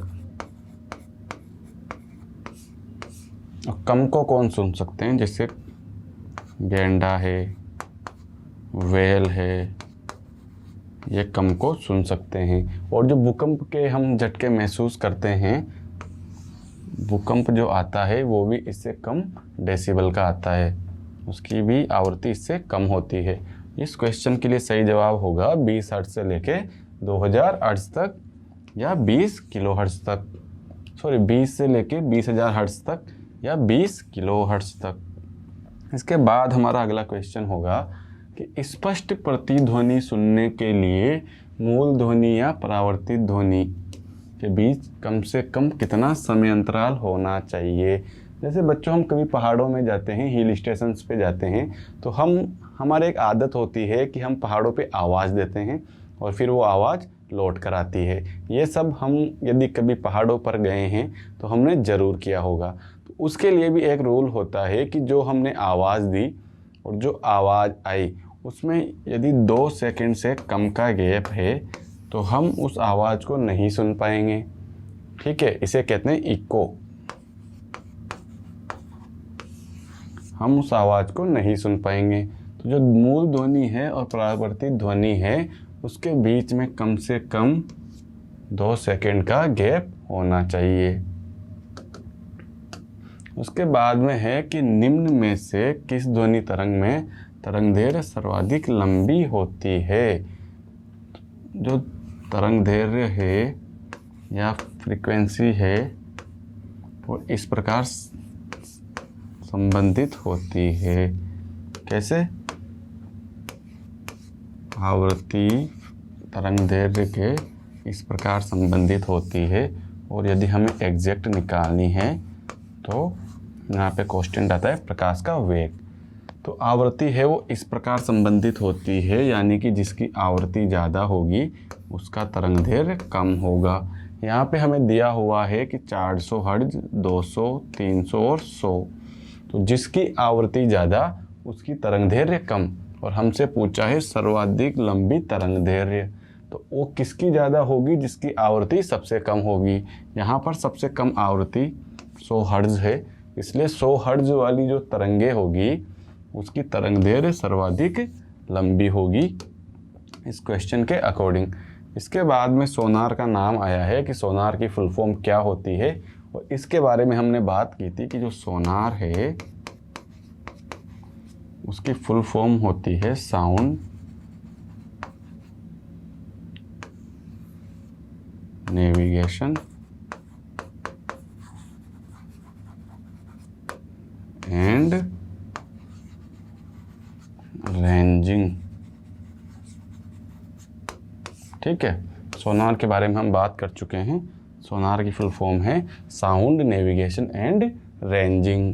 और कम को कौन सुन सकते हैं, जैसे गैंडा है, व्हेल है, ये कम को सुन सकते हैं। और जो भूकंप के हम झटके महसूस करते हैं, भूकंप जो आता है वो भी इससे कम डेसिबल का आता है, उसकी भी आवृत्ति इससे कम होती है। इस क्वेश्चन के लिए सही जवाब होगा 20 हर्ट्ज़ से लेके 2000 हर्ट्ज़ तक या 20 किलो हर्ट्ज़ तक, 20 से लेके 20,000 हर्ट्ज़ तक या 20 किलो हर्ट्ज़ तक। इसके बाद हमारा अगला क्वेश्चन होगा कि स्पष्ट प्रतिध्वनि सुनने के लिए मूल ध्वनि या परावर्तित ध्वनि के बीच कम से कम कितना समय अंतराल होना चाहिए। जैसे बच्चों हम कभी पहाड़ों में जाते हैं, हिल स्टेशंस पे जाते हैं, तो हमारे एक आदत होती है कि हम पहाड़ों पे आवाज़ देते हैं और फिर वो आवाज़ लौट कर आती है। ये सब हम यदि कभी पहाड़ों पर गए हैं तो हमने ज़रूर किया होगा। तो उसके लिए भी एक रूल होता है कि जो हमने आवाज़ दी और जो आवाज़ आई उसमें यदि 2 सेकंड से कम का गैप है तो हम उस आवाज़ को नहीं सुन पाएंगे। ठीक है, इसे कहते हैं इको। हम उस आवाज़ को नहीं सुन पाएंगे। तो जो मूल ध्वनि है और परावर्तित ध्वनि है उसके बीच में कम से कम 2 सेकंड का गैप होना चाहिए। उसके बाद में है कि निम्न में से किस ध्वनि तरंग में तरंगदैर्घ्य सर्वाधिक लंबी होती है। जो तरंगदैर्घ्य है या फ्रीक्वेंसी है वो इस प्रकार संबंधित होती है। कैसे, आवृत्ति तरंगदैर्घ्य के इस प्रकार संबंधित होती है। और यदि हमें एग्जैक्ट निकालनी है तो यहाँ पे क्वेश्चन आता है प्रकाश का वेग। तो आवृत्ति है वो इस प्रकार संबंधित होती है, यानी कि जिसकी आवृत्ति ज़्यादा होगी उसका तरंगदैर्घ्य कम होगा। यहाँ पे हमें दिया हुआ है कि 400 हर्ट्ज़, 200, 300 और 100। तो जिसकी आवृत्ति ज़्यादा उसकी तरंगदैर्घ्य कम, और हमसे पूछा है सर्वाधिक लंबी तरंगदैर्घ्य, तो वो किसकी ज़्यादा होगी? जिसकी आवृत्ति सबसे कम होगी। यहाँ पर सबसे कम आवृत्ति 100 हर्ट्ज़ है, इसलिए 100 हर्ट्ज़ वाली जो तरंगे होगी उसकी तरंगदैर्घ्य सर्वाधिक लंबी होगी इस क्वेश्चन के अकॉर्डिंग। इसके बाद में सोनार का नाम आया है कि सोनार की फुल फॉर्म क्या होती है, और इसके बारे में हमने बात की थी कि जो सोनार है उसकी फुल फॉर्म होती है साउंड नेविगेशन एंड रेंजिंग। ठीक है, सोनार के बारे में हम बात कर चुके हैं। सोनार की फुल फॉर्म है साउंड नेविगेशन एंड रेंजिंग।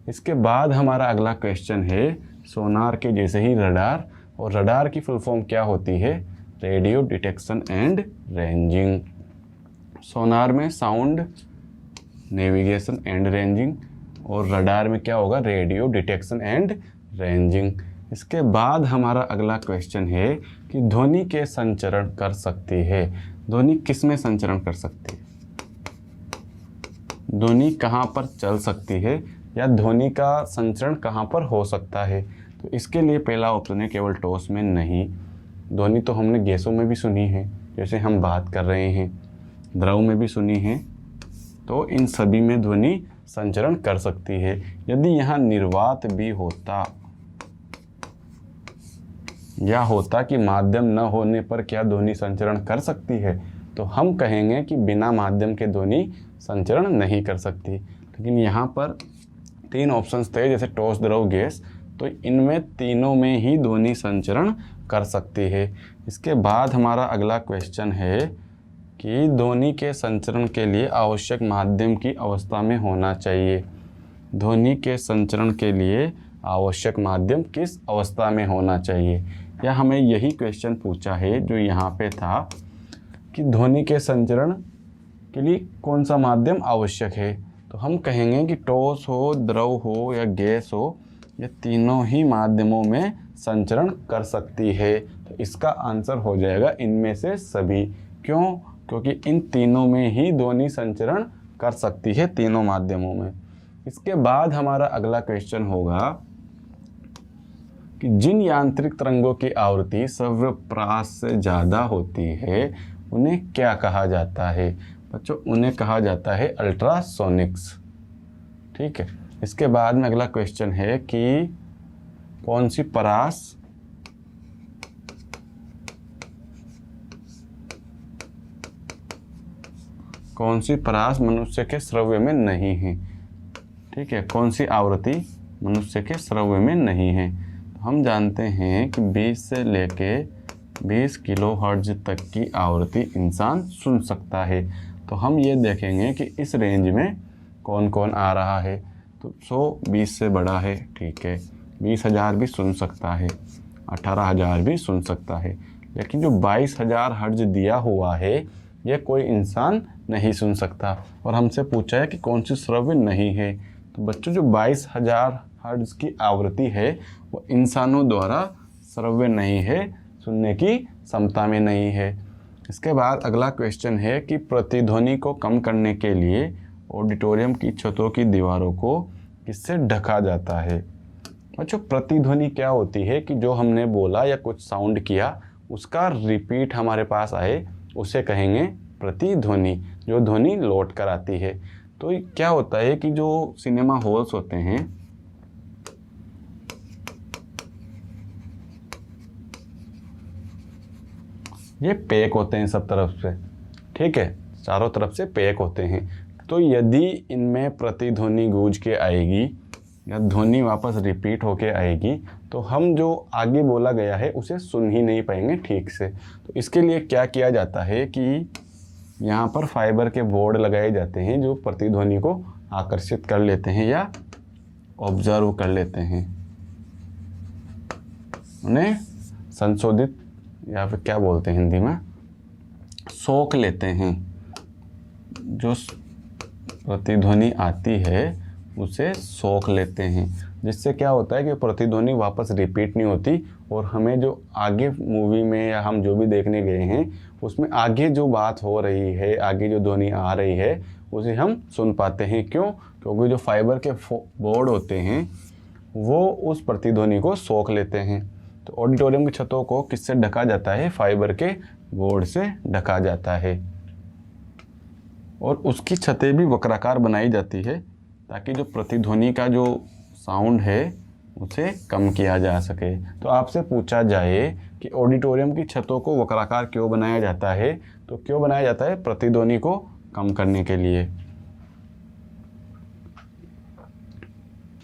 इसके बाद हमारा अगला क्वेश्चन है सोनार के जैसे ही रडार, और रडार की फुल फॉर्म क्या होती है? Radio detection and ranging. Sonar में साउंड नेविगेशन एंड रेंजिंग, और रडार में क्या होगा? Radio detection and ranging. इसके बाद हमारा अगला क्वेश्चन है कि ध्वनि के संचरण कर सकती है। ध्वनि किस में संचरण कर सकती है? ध्वनि कहाँ पर चल सकती है, या ध्वनि का संचरण कहाँ पर हो सकता है? तो इसके लिए पहला ऑप्शन है केवल ठोस में नहीं। ध्वनि तो हमने गैसों में भी सुनी है, जैसे हम बात कर रहे हैं, द्रव में भी सुनी है, तो इन सभी में ध्वनि संचरण कर सकती है। यदि यहाँ निर्वात भी होता या होता कि माध्यम न होने पर क्या ध्वनि संचरण कर सकती है, तो हम कहेंगे कि बिना माध्यम के ध्वनि संचरण नहीं कर सकती। लेकिन यहाँ पर 3 ऑप्शंस थे, जैसे ठोस, द्रव, गैस, तो इनमें तीनों में ही ध्वनि संचरण कर सकती है। इसके बाद हमारा अगला क्वेश्चन है कि ध्वनि के संचरण के लिए आवश्यक माध्यम की अवस्था में होना चाहिए। ध्वनि के संचरण के लिए आवश्यक माध्यम किस अवस्था में होना चाहिए? या हमें यही क्वेश्चन पूछा है जो यहाँ पे था कि ध्वनि के संचरण के लिए कौन सा माध्यम आवश्यक है, तो हम कहेंगे कि ठोस हो, द्रव हो या गैस हो, ये तीनों ही माध्यमों में संचरण कर सकती है। तो इसका आंसर हो जाएगा इनमें से सभी। क्यों? क्योंकि इन तीनों में ही ध्वनि संचरण कर सकती है, तीनों माध्यमों में। इसके बाद हमारा अगला क्वेश्चन होगा कि जिन यांत्रिक तरंगों की आवृत्ति श्रव्यप्रास से ज़्यादा होती है उन्हें क्या कहा जाता है? बच्चों, उन्हें कहा जाता है अल्ट्रासोनिक्स। ठीक है, इसके बाद में अगला क्वेश्चन है कि कौन सी परास मनुष्य के श्रव्य में नहीं है? ठीक है, कौन सी आवृत्ति मनुष्य के श्रव्य में नहीं है? तो हम जानते हैं कि 20 से लेके 20 किलो हर्ट्ज तक की आवृत्ति इंसान सुन सकता है। तो हम ये देखेंगे कि इस रेंज में कौन कौन आ रहा है। तो 100 20 से बड़ा है, ठीक है, 20,000 भी सुन सकता है, 18,000 भी सुन सकता है, लेकिन जो 22,000 हर्ट्ज दिया हुआ है ये कोई इंसान नहीं सुन सकता। और हमसे पूछा है कि कौन सी श्रव्य नहीं है, तो बच्चों जो 22,000 हर्ट्ज की आवृत्ति है वो इंसानों द्वारा श्रव्य नहीं है, सुनने की क्षमता में नहीं है। इसके बाद अगला क्वेश्चन है कि प्रतिध्वनि को कम करने के लिए ऑडिटोरियम की छतों की दीवारों को किससे ढका जाता है? बच्चों, प्रतिध्वनि क्या होती है कि जो हमने बोला या कुछ साउंड किया उसका रिपीट हमारे पास आए, उसे कहेंगे प्रतिध्वनि, जो ध्वनि लौट कर आती है। तो क्या होता है कि जो सिनेमा हॉल्स होते हैं, ये पैक होते हैं सब तरफ से, ठीक है, चारों तरफ से पैक होते हैं। तो यदि इनमें प्रतिध्वनि गूंज के आएगी या ध्वनि वापस रिपीट होके आएगी तो हम जो आगे बोला गया है उसे सुन ही नहीं पाएंगे ठीक से। तो इसके लिए क्या किया जाता है कि यहाँ पर फाइबर के बोर्ड लगाए जाते हैं जो प्रतिध्वनि को आकर्षित कर लेते हैं या ऑब्जर्व कर लेते हैं, उन्हें संशोधित या फिर क्या बोलते हैं हिंदी में, सोख लेते हैं। जो प्रतिध्वनि आती है उसे सोख लेते हैं, जिससे क्या होता है कि प्रतिध्वनि वापस रिपीट नहीं होती और हमें जो आगे मूवी में या हम जो भी देखने गए हैं उसमें आगे जो बात हो रही है, आगे जो ध्वनि आ रही है उसे हम सुन पाते हैं। क्यों? क्योंकि जो फाइबर के बोर्ड होते हैं वो उस प्रतिध्वनि को सोख लेते हैं। तो ऑडिटोरियम की छतों को किससे ढका जाता है? फाइबर के बोर्ड से ढका जाता है और उसकी छतें भी वक्राकार बनाई जाती है ताकि जो प्रतिध्वनि का जो साउंड है उसे कम किया जा सके। तो आपसे पूछा जाए कि ऑडिटोरियम की छतों को वक्राकार क्यों बनाया जाता है, तो क्यों बनाया जाता है? प्रतिध्वनि को कम करने के लिए।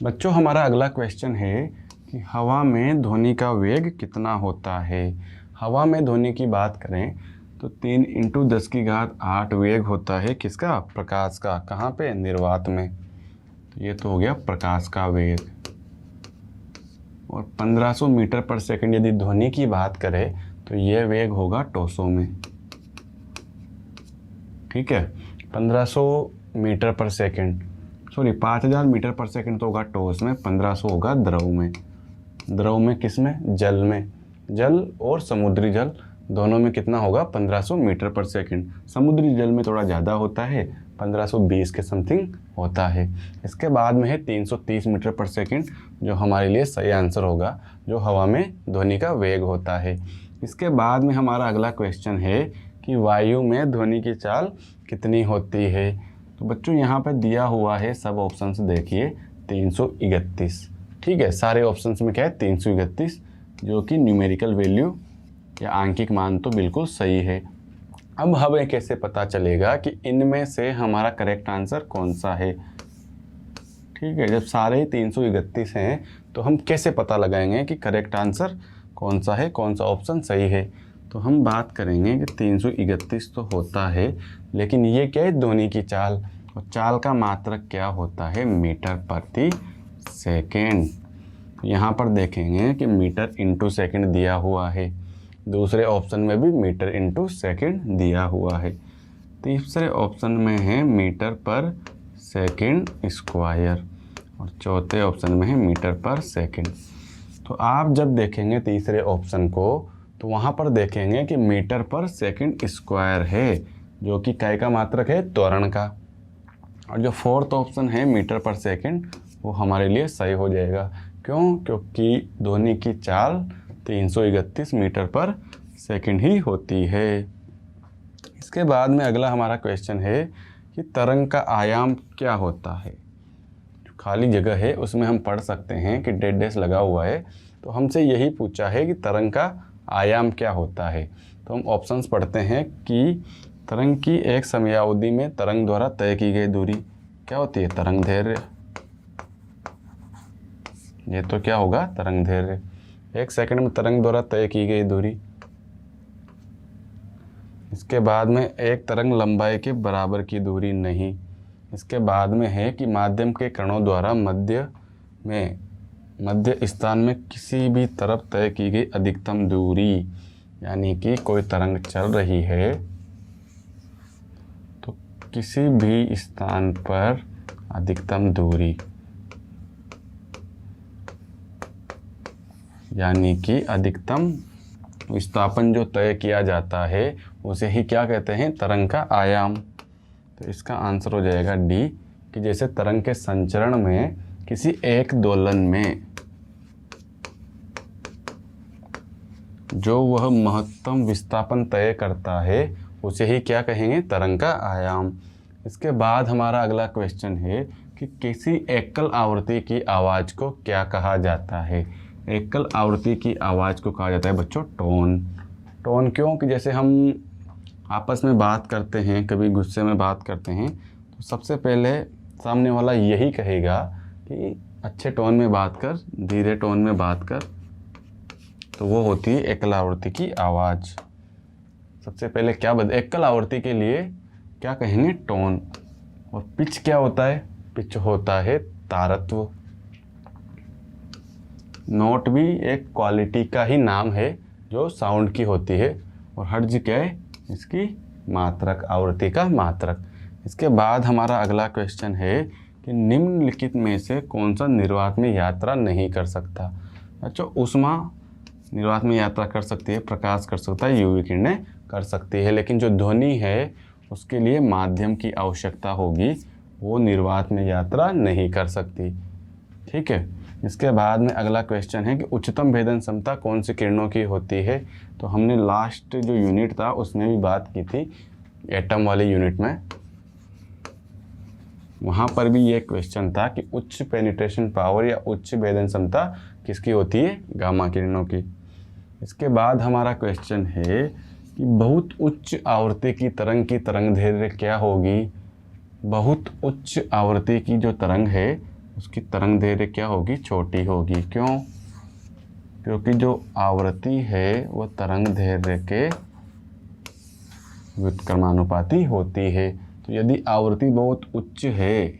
बच्चों, हमारा अगला क्वेश्चन है कि हवा में ध्वनि का वेग कितना होता है। हवा में ध्वनि की बात करें तो 3 × 10⁸ वेग होता है। किसका? प्रकाश का। कहाँ पे? निर्वात में। तो ये तो हो गया प्रकाश का वेग। और 1500 मीटर पर सेकंड यदि ध्वनि की बात करें तो ये वेग होगा टोसों में। ठीक है, 1500 मीटर पर सेकंड, सॉरी 5000 मीटर पर सेकंड तो होगा ठोस में, 1500 होगा द्रव में। द्रव में किस में? जल में। जल और समुद्री जल दोनों में कितना होगा? 1500 मीटर पर सेकंड। समुद्री जल में थोड़ा ज़्यादा होता है, 1520 के समथिंग होता है। इसके बाद में है 330 मीटर पर सेकंड, जो हमारे लिए सही आंसर होगा, जो हवा में ध्वनि का वेग होता है। इसके बाद में हमारा अगला क्वेश्चन है कि वायु में ध्वनि की चाल कितनी होती है। तो बच्चों यहाँ पर दिया हुआ है, सब ऑप्शन देखिए, 331। ठीक है, सारे ऑप्शंस में क्या है? 331, जो कि न्यूमेरिकल वैल्यू या आंकिक मान तो बिल्कुल सही है। अब हमें कैसे पता चलेगा कि इनमें से हमारा करेक्ट आंसर कौन सा है? ठीक है, जब सारे 331 हैं तो हम कैसे पता लगाएंगे कि करेक्ट आंसर कौन सा है, कौन सा ऑप्शन सही है? तो हम बात करेंगे कि 331 तो होता है, लेकिन ये क्या है? ध्वनि की चाल। और चाल का मात्रक क्या होता है? मीटर प्रति सेकेंड। यहाँ पर देखेंगे कि मीटर इंटू सेकेंड दिया हुआ है, दूसरे ऑप्शन में भी मीटर इंटू सेकेंड दिया हुआ है, तीसरे ऑप्शन में है मीटर पर सेकेंड स्क्वायर और चौथे ऑप्शन में है मीटर पर सेकेंड। तो आप जब देखेंगे तीसरे ऑप्शन को तो वहाँ पर देखेंगे कि मीटर पर सेकेंड स्क्वायर है, जो कि काय का मात्रक है? त्वरण का। और जो फोर्थ ऑप्शन है मीटर पर सेकेंड, वो हमारे लिए सही हो जाएगा। क्यों? क्योंकि ध्वनि की चाल 331 मीटर पर सेकेंड ही होती है। इसके बाद में अगला हमारा क्वेश्चन है कि तरंग का आयाम क्या होता है। जो खाली जगह है उसमें हम पढ़ सकते हैं कि डेड डैश लगा हुआ है, तो हमसे यही पूछा है कि तरंग का आयाम क्या होता है। तो हम ऑप्शंस पढ़ते हैं कि तरंग की एक समयावधि में तरंग द्वारा तय की गई दूरी क्या होती है? तरंग दैर्घ्य। ये तो क्या होगा? तरंग दैर्घ्य। 1 सेकंड में तरंग द्वारा तय की गई दूरी। इसके बाद में एक तरंग लंबाई के बराबर की दूरी नहीं। इसके बाद में है कि माध्यम के कणों द्वारा मध्य स्थान में किसी भी तरफ तय की गई अधिकतम दूरी, यानी कि कोई तरंग चल रही है तो किसी भी स्थान पर अधिकतम दूरी, यानी कि अधिकतम विस्थापन जो तय किया जाता है उसे ही क्या कहते हैं? तरंग का आयाम। तो इसका आंसर हो जाएगा डी, कि जैसे तरंग के संचरण में किसी एक दोलन में जो वह महत्तम विस्थापन तय करता है उसे ही क्या कहेंगे? तरंग का आयाम। इसके बाद हमारा अगला क्वेश्चन है कि किसी एकल आवृत्ति की आवाज़ को क्या कहा जाता है। एकल आवृत्ति की आवाज़ को कहा जाता है बच्चों टोन। टोन क्यों? कि जैसे हम आपस में बात करते हैं, कभी गुस्से में बात करते हैं, तो सबसे पहले सामने वाला यही कहेगा कि अच्छे टोन में बात कर, धीरे टोन में बात कर, तो वो होती है एकल आवृत्ति की आवाज़। सबसे पहले क्या एकल आवृत्ति के लिए क्या कहेंगे? टोन। और पिच क्या होता है? पिच होता है तारत्व। नोट भी एक क्वालिटी का ही नाम है जो साउंड की होती है, और हर्ट्ज क्या है? इसकी मात्रक, आवृत्ति का मात्रक। इसके बाद हमारा अगला क्वेश्चन है कि निम्नलिखित में से कौन सा निर्वात में यात्रा नहीं कर सकता। बच्चों ऊष्मा निर्वात में यात्रा कर सकती है, प्रकाश कर सकता है, यूवी किरणें कर सकती है, लेकिन जो ध्वनि है उसके लिए माध्यम की आवश्यकता होगी, वो निर्वात में यात्रा नहीं कर सकती। ठीक है। इसके बाद में अगला क्वेश्चन है कि उच्चतम भेदन क्षमता कौन सी किरणों की होती है। तो हमने लास्ट जो यूनिट था उसमें भी बात की थी, एटम वाले यूनिट में, वहाँ पर भी ये क्वेश्चन था कि उच्च पेनिट्रेशन पावर या उच्च भेदन क्षमता किसकी होती है, गामा किरणों की। इसके बाद हमारा क्वेश्चन है कि बहुत उच्च आवृत्ति की तरंग दैर्घ्य क्या होगी। बहुत उच्च आवृत्ति की जो तरंग है उसकी तरंग दैर्घ्य क्या होगी, छोटी होगी। क्यों? क्योंकि जो आवृत्ति है वो तरंग दैर्घ्य के व्युत्क्रमानुपाती होती है। तो यदि आवृत्ति बहुत उच्च है,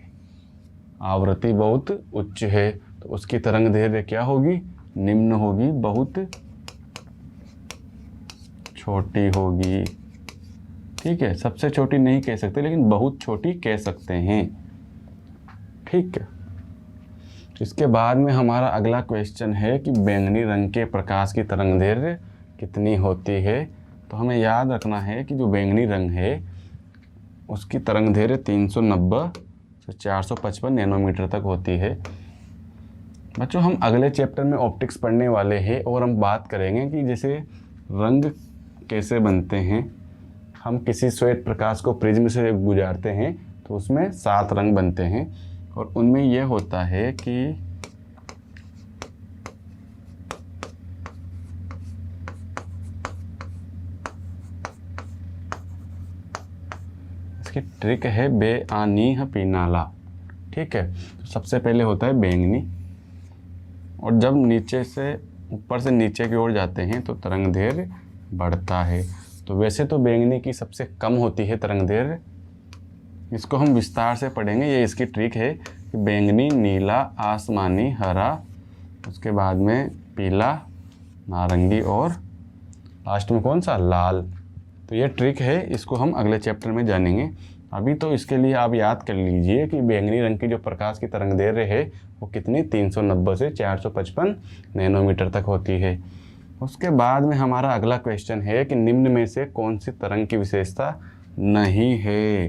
आवृत्ति बहुत उच्च है, तो उसकी तरंग दैर्घ्य क्या होगी, निम्न होगी, बहुत छोटी होगी। ठीक है, सबसे छोटी नहीं कह सकते लेकिन बहुत छोटी कह सकते हैं। ठीक है। इसके बाद में हमारा अगला क्वेश्चन है कि बैंगनी रंग के प्रकाश की तरंग दैर्घ्य कितनी होती है। तो हमें याद रखना है कि जो बैंगनी रंग है उसकी तरंग दैर्घ्य 390 से 455 नैनोमीटर तक होती है। बच्चों हम अगले चैप्टर में ऑप्टिक्स पढ़ने वाले हैं और हम बात करेंगे कि जैसे रंग कैसे बनते हैं। हम किसी श्वेत प्रकाश को प्रिज्म से गुजारते हैं तो उसमें 7 रंग बनते हैं और उनमें यह होता है कि इसकी ट्रिक है बेआनीह पीनाला। ठीक है। तो सबसे पहले होता है बैंगनी, और जब नीचे से ऊपर से नीचे की ओर जाते हैं तो तरंग दैर्घ्य बढ़ता है। तो वैसे तो बैंगनी की सबसे कम होती है तरंग दैर्घ्य, इसको हम विस्तार से पढ़ेंगे। ये इसकी ट्रिक है कि बैंगनी, नीला, आसमानी, हरा, उसके बाद में पीला, नारंगी और लास्ट में कौन सा, लाल। तो ये ट्रिक है, इसको हम अगले चैप्टर में जानेंगे। अभी तो इसके लिए आप याद कर लीजिए कि बैंगनी रंग की जो प्रकाश की तरंग दैर्घ्य है वो कितनी 390 से 455 नैनोमीटर तक होती है। उसके बाद में हमारा अगला क्वेश्चन है कि निम्न में से कौन सी तरंग की विशेषता नहीं है।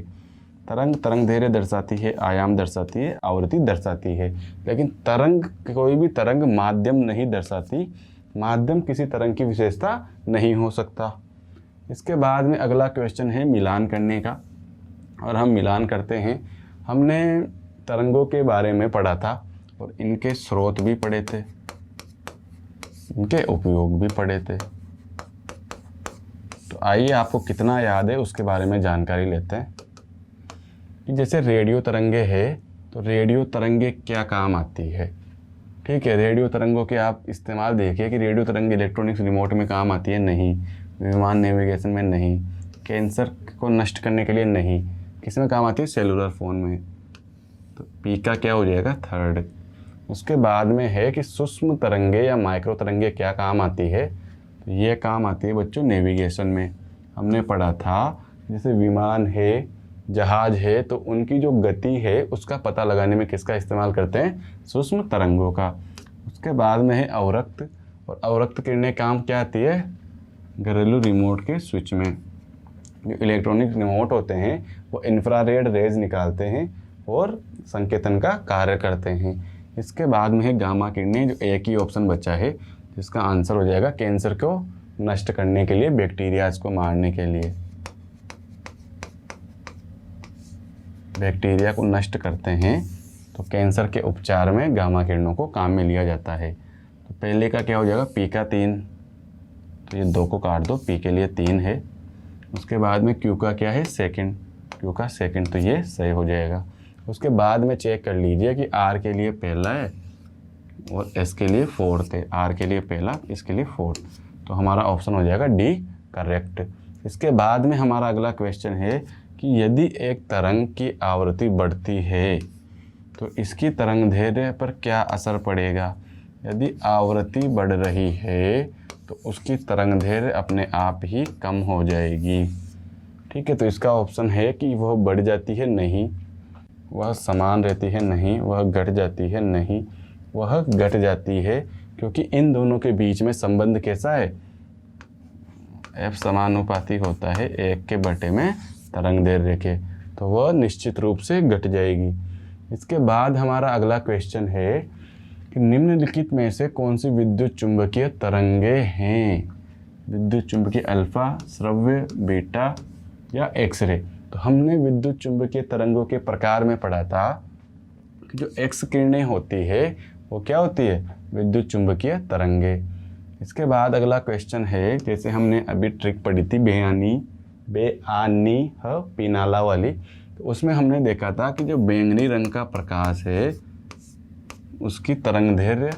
तरंग दैर्घ्य दर्शाती है, आयाम दर्शाती है, आवृत्ति दर्शाती है, लेकिन तरंग, कोई भी तरंग माध्यम नहीं दर्शाती। माध्यम किसी तरंग की विशेषता नहीं हो सकता। इसके बाद में अगला क्वेश्चन है मिलान करने का, और हम मिलान करते हैं। हमने तरंगों के बारे में पढ़ा था और इनके स्रोत भी पढ़े थे, इनके उपयोग भी पढ़े थे। तो आइए आपको कितना याद है उसके बारे में जानकारी लेते हैं। कि जैसे रेडियो तरंगे है, तो रेडियो तरंगे क्या काम आती है। ठीक है, रेडियो तरंगों के आप इस्तेमाल देखिए कि रेडियो तरंग इलेक्ट्रॉनिक्स रिमोट में काम आती है, नहीं। विमान नेविगेशन में नहीं। कैंसर को नष्ट करने के लिए नहीं। किस में काम आती है, सेलुलर फ़ोन में। तो पी का क्या हो जाएगा, 3rd। उसके बाद में है कि सूक्ष्म तरंगे या माइक्रो तरंगे क्या काम आती है। तो ये काम आती है बच्चों नेविगेशन में। हमने पढ़ा था जैसे विमान है, जहाज है, तो उनकी जो गति है उसका पता लगाने में किसका इस्तेमाल करते हैं, सूक्ष्म तरंगों का। उसके बाद में है अवरक्त, और अवरक्त किरणें काम क्या आती है, घरेलू रिमोट के स्विच में। जो इलेक्ट्रॉनिक रिमोट होते हैं वो इंफ्रारेड रेज निकालते हैं और संकेतन का कार्य करते हैं। इसके बाद में है गामा किरणें, जो एक ही ऑप्शन बचा है जिसका आंसर हो जाएगा कैंसर को नष्ट करने के लिए, बैक्टीरियाज को मारने के लिए। बैक्टीरिया को नष्ट करते हैं तो कैंसर के उपचार में गामा किरणों को काम में लिया जाता है। तो पहले का क्या हो जाएगा, पी का 3, तो ये 2 को काट दो, पी के लिए 3 है। उसके बाद में क्यू का क्या है, 2nd, क्यू का 2nd, तो ये सही हो जाएगा। उसके बाद में चेक कर लीजिए कि आर के लिए पहला है और एस के लिए 4th है। आर के लिए पहला, इसके लिए 4th, तो हमारा ऑप्शन हो जाएगा डी करेक्ट। इसके बाद में हमारा अगला क्वेश्चन है कि यदि एक तरंग की आवृत्ति बढ़ती है तो इसकी तरंग दैर्घ्य पर क्या असर पड़ेगा। यदि आवृत्ति बढ़ रही है तो उसकी तरंग दैर्घ्य अपने आप ही कम हो जाएगी। ठीक है, तो इसका ऑप्शन है कि वह बढ़ जाती है, नहीं, वह समान रहती है, नहीं। वह घट जाती है, नहीं। वह घट जाती है, क्योंकि इन दोनों के बीच में संबंध कैसा है, F समानुपाती होता है 1 के बटे में तरंग दैर्ध्य के, तो वह निश्चित रूप से घट जाएगी। इसके बाद हमारा अगला क्वेश्चन है कि निम्नलिखित में से कौन सी विद्युत चुंबकीय तरंगे हैं। विद्युत चुंबकीय अल्फा, श्रव्य, बीटा या एक्सरे। तो हमने विद्युत चुंबकीय तरंगों के प्रकार में पढ़ा था कि जो एक्स किरणें होती है वो क्या होती है, विद्युत चुंबकीय तरंगे। इसके बाद अगला क्वेश्चन है, जैसे हमने अभी ट्रिक पढ़ी थी बेआनी पिनाला वाली, तो उसमें हमने देखा था कि जो बैंगनी रंग का प्रकाश है उसकी तरंग दैर्ध्य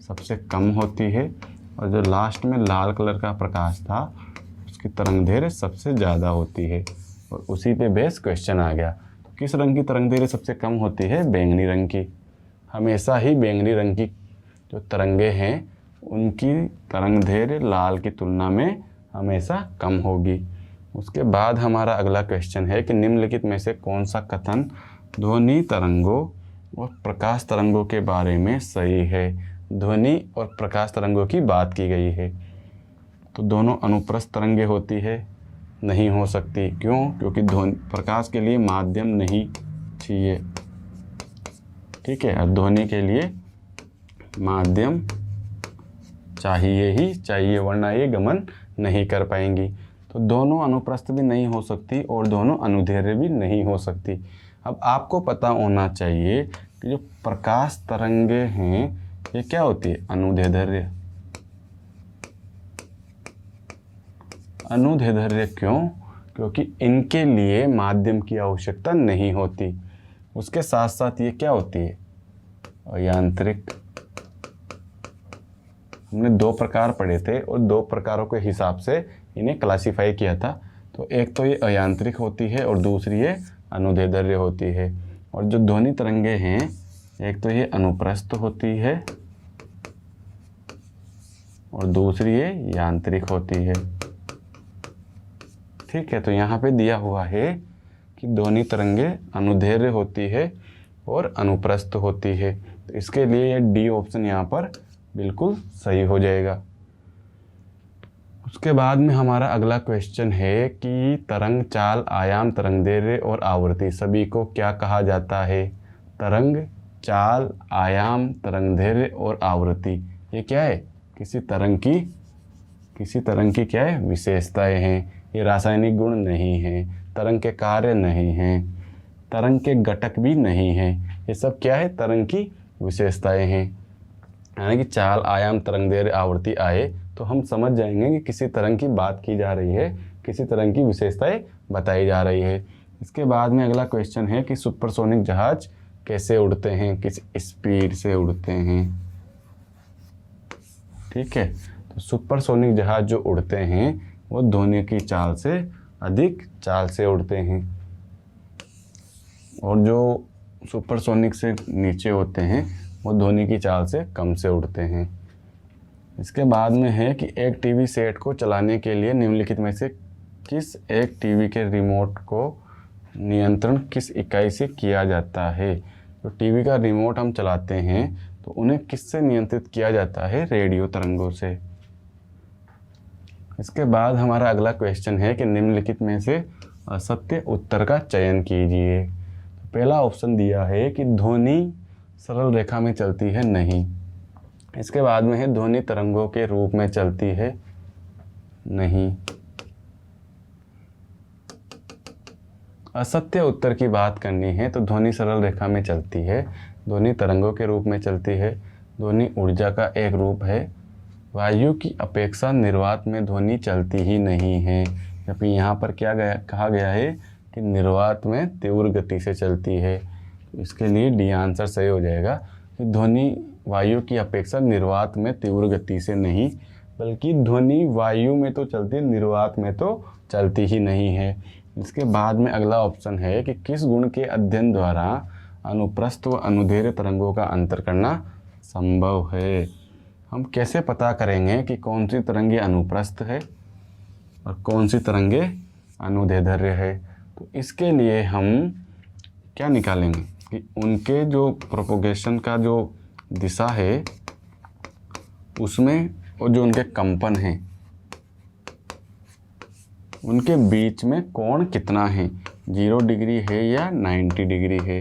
सबसे कम होती है, और जो लास्ट में लाल कलर का प्रकाश था उसकी तरंग दैर्ध्य सबसे ज़्यादा होती है। और उसी पे बेस क्वेश्चन आ गया, तो किस रंग की तरंग दैर्ध्य सबसे कम होती है, बैंगनी रंग की। हमेशा ही बैंगनी रंग की जो तरंगे हैं उनकी तरंग दैर्ध्य लाल की तुलना में हमेशा कम होगी। उसके बाद हमारा अगला क्वेश्चन है कि निम्नलिखित में से कौन सा कथन ध्वनि तरंगों और प्रकाश तरंगों के बारे में सही है। ध्वनि और प्रकाश तरंगों की बात की गई है, तो दोनों अनुप्रस्थ तरंगे होती है, नहीं हो सकती। क्यों? क्योंकि ध्वनि प्रकाश के लिए माध्यम नहीं चाहिए, ठीक है, और ध्वनि के लिए माध्यम चाहिए ही चाहिए, वरना ये गमन नहीं कर पाएंगी। तो दोनों अनुप्रस्थ भी नहीं हो सकती और दोनों अनुदैर्ध्य भी नहीं हो सकती। अब आपको पता होना चाहिए कि जो प्रकाश तरंगे हैं ये क्या होती है, अनुदैर्ध्य। अनुदैर्ध्य क्यों? क्योंकि इनके लिए माध्यम की आवश्यकता नहीं होती। उसके साथ साथ ये क्या होती है, अयांत्रिक। हमने 2 प्रकार पढ़े थे और 2 प्रकारों के हिसाब से इन्हें क्लासिफाई किया था। तो एक तो ये अयांत्रिक होती है और दूसरी ये अनुदैर्ध्य होती है। और जो ध्वनि तरंगे हैं, एक तो ये अनुप्रस्थ होती है और दूसरी ये यांत्रिक होती है, ठीक है। तो यहाँ पे दिया हुआ है कि ध्वनि तरंगे अनुदैर्ध्य होती है और अनुप्रस्थ होती है, तो इसके लिए ये डी ऑप्शन यहाँ पर बिल्कुल सही हो जाएगा। उसके बाद में हमारा अगला क्वेश्चन है कि तरंग चाल, आयाम, तरंग दैर्ध्य और आवृत्ति सभी को क्या कहा जाता है। तरंग चाल, आयाम, तरंग दैर्ध्य और आवृत्ति ये क्या है, किसी तरंग की क्या है, विशेषताएं हैं। ये रासायनिक गुण नहीं है, तरंग के कार्य नहीं हैं, तरंग के घटक भी नहीं हैं। ये सब क्या है, तरंग की विशेषताएं हैं। यानी कि चाल, आयाम, तरंग दैर्ध्य, आवृत्ति आए तो हम समझ जाएंगे कि किसी तरंग की बात की जा रही है, किसी तरंग की विशेषताएं बताई जा रही है। इसके बाद में अगला क्वेश्चन है कि सुपरसोनिक जहाज कैसे उड़ते हैं, किस स्पीड से उड़ते हैं, ठीक है। तो सुपरसोनिक जहाज जो उड़ते हैं वो ध्वनि की चाल से अधिक चाल से उड़ते हैं, और जो सुपरसोनिक से नीचे होते हैं वो ध्वनि की चाल से कम से उड़ते हैं। इसके बाद में है कि एक टीवी सेट को चलाने के लिए निम्नलिखित में से किस एक टीवी के रिमोट को नियंत्रण किस इकाई से किया जाता है। तो टीवी का रिमोट हम चलाते हैं तो उन्हें किससे नियंत्रित किया जाता है, रेडियो तरंगों से। इसके बाद हमारा अगला क्वेश्चन है कि निम्नलिखित में से असत्य उत्तर का चयन कीजिए। तो पहला ऑप्शन दिया है कि ध्वनि सरल रेखा में चलती है, नहीं। इसके बाद में है ध्वनि तरंगों के रूप में चलती है, नहीं। असत्य उत्तर की बात करनी है तो ध्वनि सरल रेखा में चलती है, ध्वनि तरंगों के रूप में चलती है, ध्वनि ऊर्जा का एक रूप है, वायु की अपेक्षा निर्वात में ध्वनि चलती ही नहीं है। जबकि यहाँ पर क्या कहा गया है कि निर्वात में तीव्र गति से चलती है, तो इसके लिए डी आंसर सही हो जाएगा कि ध्वनि वायु की अपेक्षा निर्वात में तीव्र गति से नहीं, बल्कि ध्वनि वायु में तो चलती है, निर्वात में तो चलती ही नहीं है। इसके बाद में अगला ऑप्शन है कि किस गुण के अध्ययन द्वारा अनुप्रस्थ व अनुदैर्ध्य तरंगों का अंतर करना संभव है। हम कैसे पता करेंगे कि कौन सी तरंगे अनुप्रस्थ है और कौन सी तरंगे अनुदैर्ध्य है। तो इसके लिए हम क्या निकालेंगे, कि उनके जो प्रोपोगेशन का जो दिशा है उसमें और जो उनके कंपन हैं उनके बीच में कोण कितना है, 0 डिग्री है या 90 डिग्री है।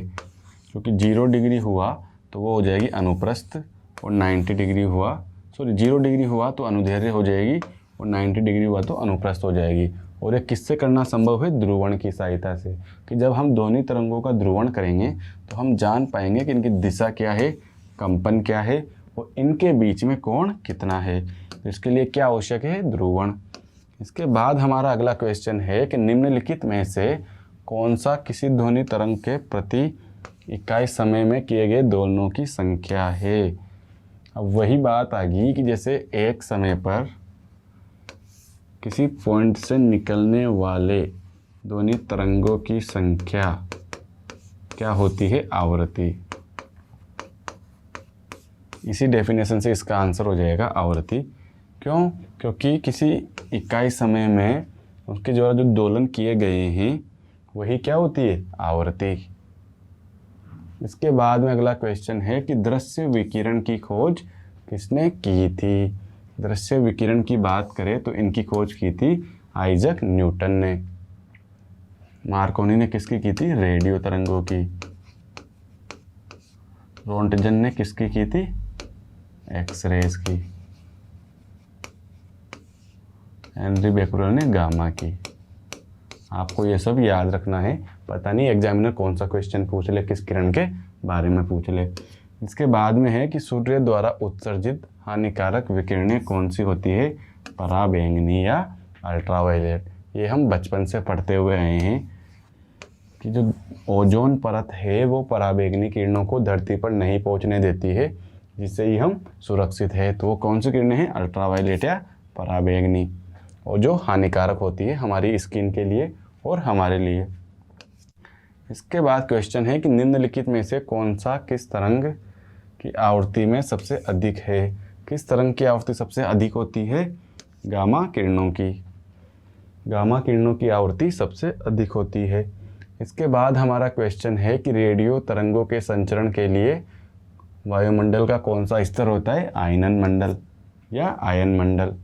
क्योंकि 0 डिग्री हुआ तो वो हो जाएगी अनुप्रस्थ और 90 डिग्री हुआ 0 डिग्री हुआ तो अनुदैर्ध्य हो जाएगी और 90 डिग्री हुआ तो अनुप्रस्थ हो जाएगी। और ये किससे करना संभव है, ध्रुवण की सहायता से, कि जब हम दोनों तरंगों का ध्रुवण करेंगे तो हम जान पाएंगे कि इनकी दिशा क्या है, कंपन क्या है और इनके बीच में कोण कितना है। तो इसके लिए क्या आवश्यक है, ध्रुवण। इसके बाद हमारा अगला क्वेश्चन है कि निम्नलिखित में से कौन सा किसी ध्वनि तरंग के प्रति इकाई समय में किए गए दोलनों की संख्या है। अब वही बात आ गई कि जैसे एक समय पर किसी पॉइंट से निकलने वाले ध्वनि तरंगों की संख्या क्या होती है, आवृत्ति। इसी डेफिनेशन से इसका आंसर हो जाएगा आवृत्ति। क्यों, क्योंकि किसी इकाई समय में उसके द्वारा जो दोलन किए गए हैं वही क्या होती है, आवृत्ति। इसके बाद में अगला क्वेश्चन है कि दृश्य विकिरण की खोज किसने की थी। दृश्य विकिरण की बात करें तो इनकी खोज की थी आइजक न्यूटन ने। मार्कोनी ने किसकी की थी, रेडियो तरंगों की। रोंटगन ने किसकी की थी, एक्सरेज की। हेनरी बेकरेल ने गामा की। आपको ये सब याद रखना है, पता नहीं एग्जामिनर कौन सा क्वेश्चन पूछ ले, किस किरण के बारे में पूछ ले। इसके बाद में है कि सूर्य द्वारा उत्सर्जित हानिकारक विकिरणें कौन सी होती है, पराबैंगनी या अल्ट्रावायलेट। ये हम बचपन से पढ़ते हुए आए हैं कि जो ओजोन परत है वो पराबैंगनी किरणों को धरती पर नहीं पहुंचने देती है, जिससे ही हम सुरक्षित है। तो वो कौन सी किरणें हैं, अल्ट्रावायलेट या पराबैंगनी, और जो हानिकारक होती है हमारी स्किन के लिए और हमारे लिए। इसके बाद क्वेश्चन है कि निम्नलिखित में से कौन सा किस तरंग की आवृत्ति में सबसे अधिक है। किस तरंग की आवृत्ति सबसे अधिक होती है, गामा किरणों की। गामा किरणों की आवृत्ति सबसे अधिक होती है। इसके बाद हमारा क्वेश्चन है कि रेडियो तरंगों के संचरण के लिए वायुमंडल का कौन सा स्तर होता है, आयनन मंडल या आयन मंडल।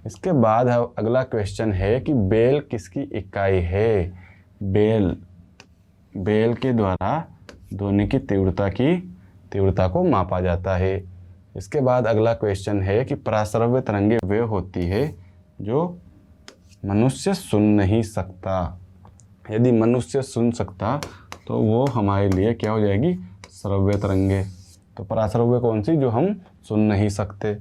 इसके बाद अगला क्वेश्चन है कि बेल किसकी इकाई है। बेल के द्वारा ध्वनि की तीव्रता को मापा जाता है। इसके बाद अगला क्वेश्चन है कि पराश्रव्य तरंगे वे होती है जो मनुष्य सुन नहीं सकता। यदि मनुष्य सुन सकता तो वो हमारे लिए क्या हो जाएगी, श्रव्य तरंगे। तो पराश्रव्य कौन सी, जो हम सुन नहीं सकते।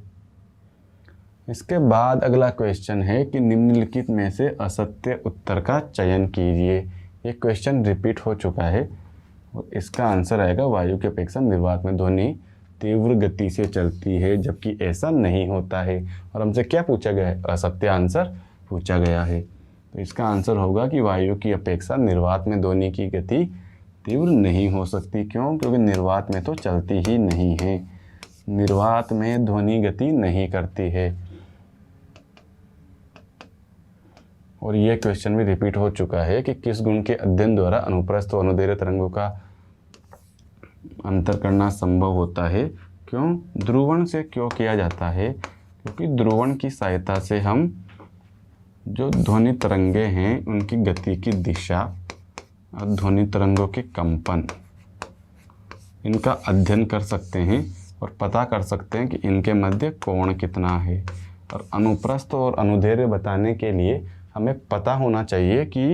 इसके बाद अगला क्वेश्चन है कि निम्नलिखित में से असत्य उत्तर का चयन कीजिए। ये क्वेश्चन रिपीट हो चुका है और इसका आंसर आएगा वायु की अपेक्षा निर्वात में ध्वनि तीव्र गति से चलती है, जबकि ऐसा नहीं होता है। और हमसे क्या पूछा गया है, असत्य आंसर पूछा गया है। तो इसका आंसर होगा कि वायु की अपेक्षा निर्वात में ध्वनि की गति तीव्र नहीं हो सकती। क्यों, क्योंकि निर्वात में तो चलती ही नहीं है। निर्वात में ध्वनि गति नहीं करती है। और ये क्वेश्चन भी रिपीट हो चुका है कि किस गुण के अध्ययन द्वारा अनुप्रस्थ और अनुदैर्घ्य तरंगों का अंतर करना संभव होता है। क्यों, ध्रुवण से क्यों किया जाता है, क्योंकि ध्रुवण की सहायता से हम जो ध्वनि तरंगे हैं उनकी गति की दिशा और ध्वनि तरंगों के कंपन, इनका अध्ययन कर सकते हैं और पता कर सकते हैं कि इनके मध्य कोण कितना है। और अनुप्रस्थ और अनुदैर्घ्य बताने के लिए हमें पता होना चाहिए कि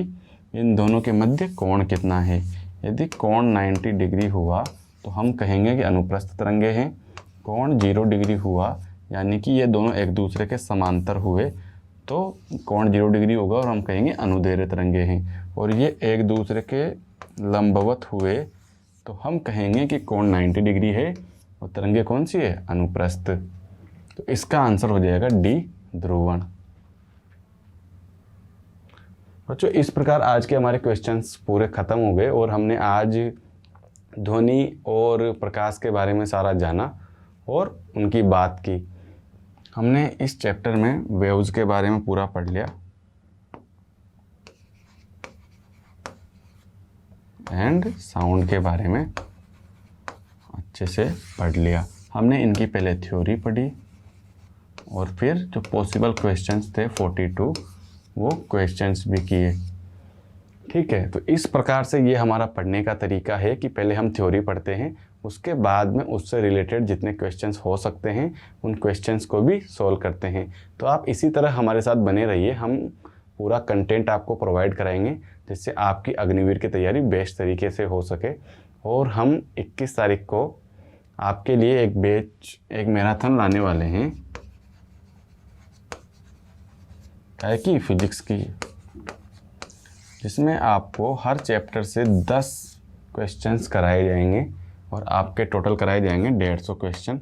इन दोनों के मध्य कोण कितना है। यदि कोण 90 डिग्री हुआ तो हम कहेंगे कि अनुप्रस्थ तरंगे हैं। कोण 0 डिग्री हुआ यानी कि ये दोनों एक दूसरे के समांतर हुए तो कोण 0 डिग्री होगा और हम कहेंगे अनुदैर्घ्य तरंगे हैं। और ये एक दूसरे के लंबवत हुए तो हम कहेंगे कि कोण 90 डिग्री है और तरंगे कौन सी है, अनुप्रस्थ। तो इसका आंसर हो जाएगा डी, ध्रुवण। बच्चों, इस प्रकार आज के हमारे क्वेश्चंस पूरे ख़त्म हो गए और हमने आज ध्वनि और प्रकाश के बारे में सारा जाना और उनकी बात की। हमने इस चैप्टर में वेव्स के बारे में पूरा पढ़ लिया एंड साउंड के बारे में अच्छे से पढ़ लिया। हमने इनकी पहले थ्योरी पढ़ी और फिर जो पॉसिबल क्वेश्चंस थे 42 वो क्वेश्चंस भी किए। ठीक है, तो इस प्रकार से ये हमारा पढ़ने का तरीका है कि पहले हम थ्योरी पढ़ते हैं, उसके बाद में उससे रिलेटेड जितने क्वेश्चंस हो सकते हैं उन क्वेश्चंस को भी सॉल्व करते हैं। तो आप इसी तरह हमारे साथ बने रहिए, हम पूरा कंटेंट आपको प्रोवाइड कराएंगे जिससे आपकी अग्निवीर की तैयारी बेस्ट तरीके से हो सके। और हम 21 तारीख को आपके लिए एक मैराथन लाने वाले हैं, क्या है कि फिजिक्स की, जिसमें आपको हर चैप्टर से 10 क्वेश्चंस कराए जाएंगे और आपके टोटल कराए जाएंगे 150 क्वेश्चन।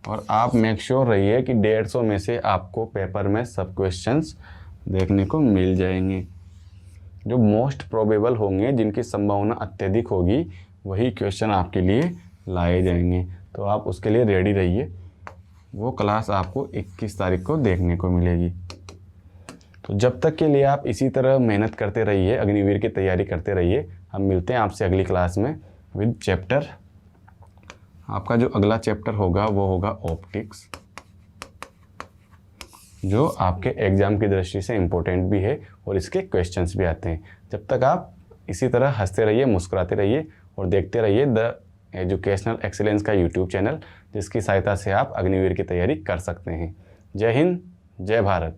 और आप मेक श्योर रहिए कि 150 में से आपको पेपर में सब क्वेश्चंस देखने को मिल जाएंगे। जो मोस्ट प्रोबेबल होंगे, जिनकी संभावना अत्यधिक होगी, वही क्वेश्चन आपके लिए लाए जाएंगे। तो आप उसके लिए रेडी रहिए, वो क्लास आपको 21 तारीख को देखने को मिलेगी। तो जब तक के लिए आप इसी तरह मेहनत करते रहिए, अग्निवीर की तैयारी करते रहिए। हम मिलते हैं आपसे अगली क्लास में विद चैप्टर। आपका जो अगला चैप्टर होगा वो होगा ऑप्टिक्स, जो आपके एग्ज़ाम की दृष्टि से इम्पोर्टेंट भी है और इसके क्वेश्चंस भी आते हैं। जब तक आप इसी तरह हंसते रहिए, मुस्कुराते रहिए और देखते रहिए द एजुकेशनल एक्सीलेंस का यूट्यूब चैनल, जिसकी सहायता से आप अग्निवीर की तैयारी कर सकते हैं। जय हिंद, जय भारत।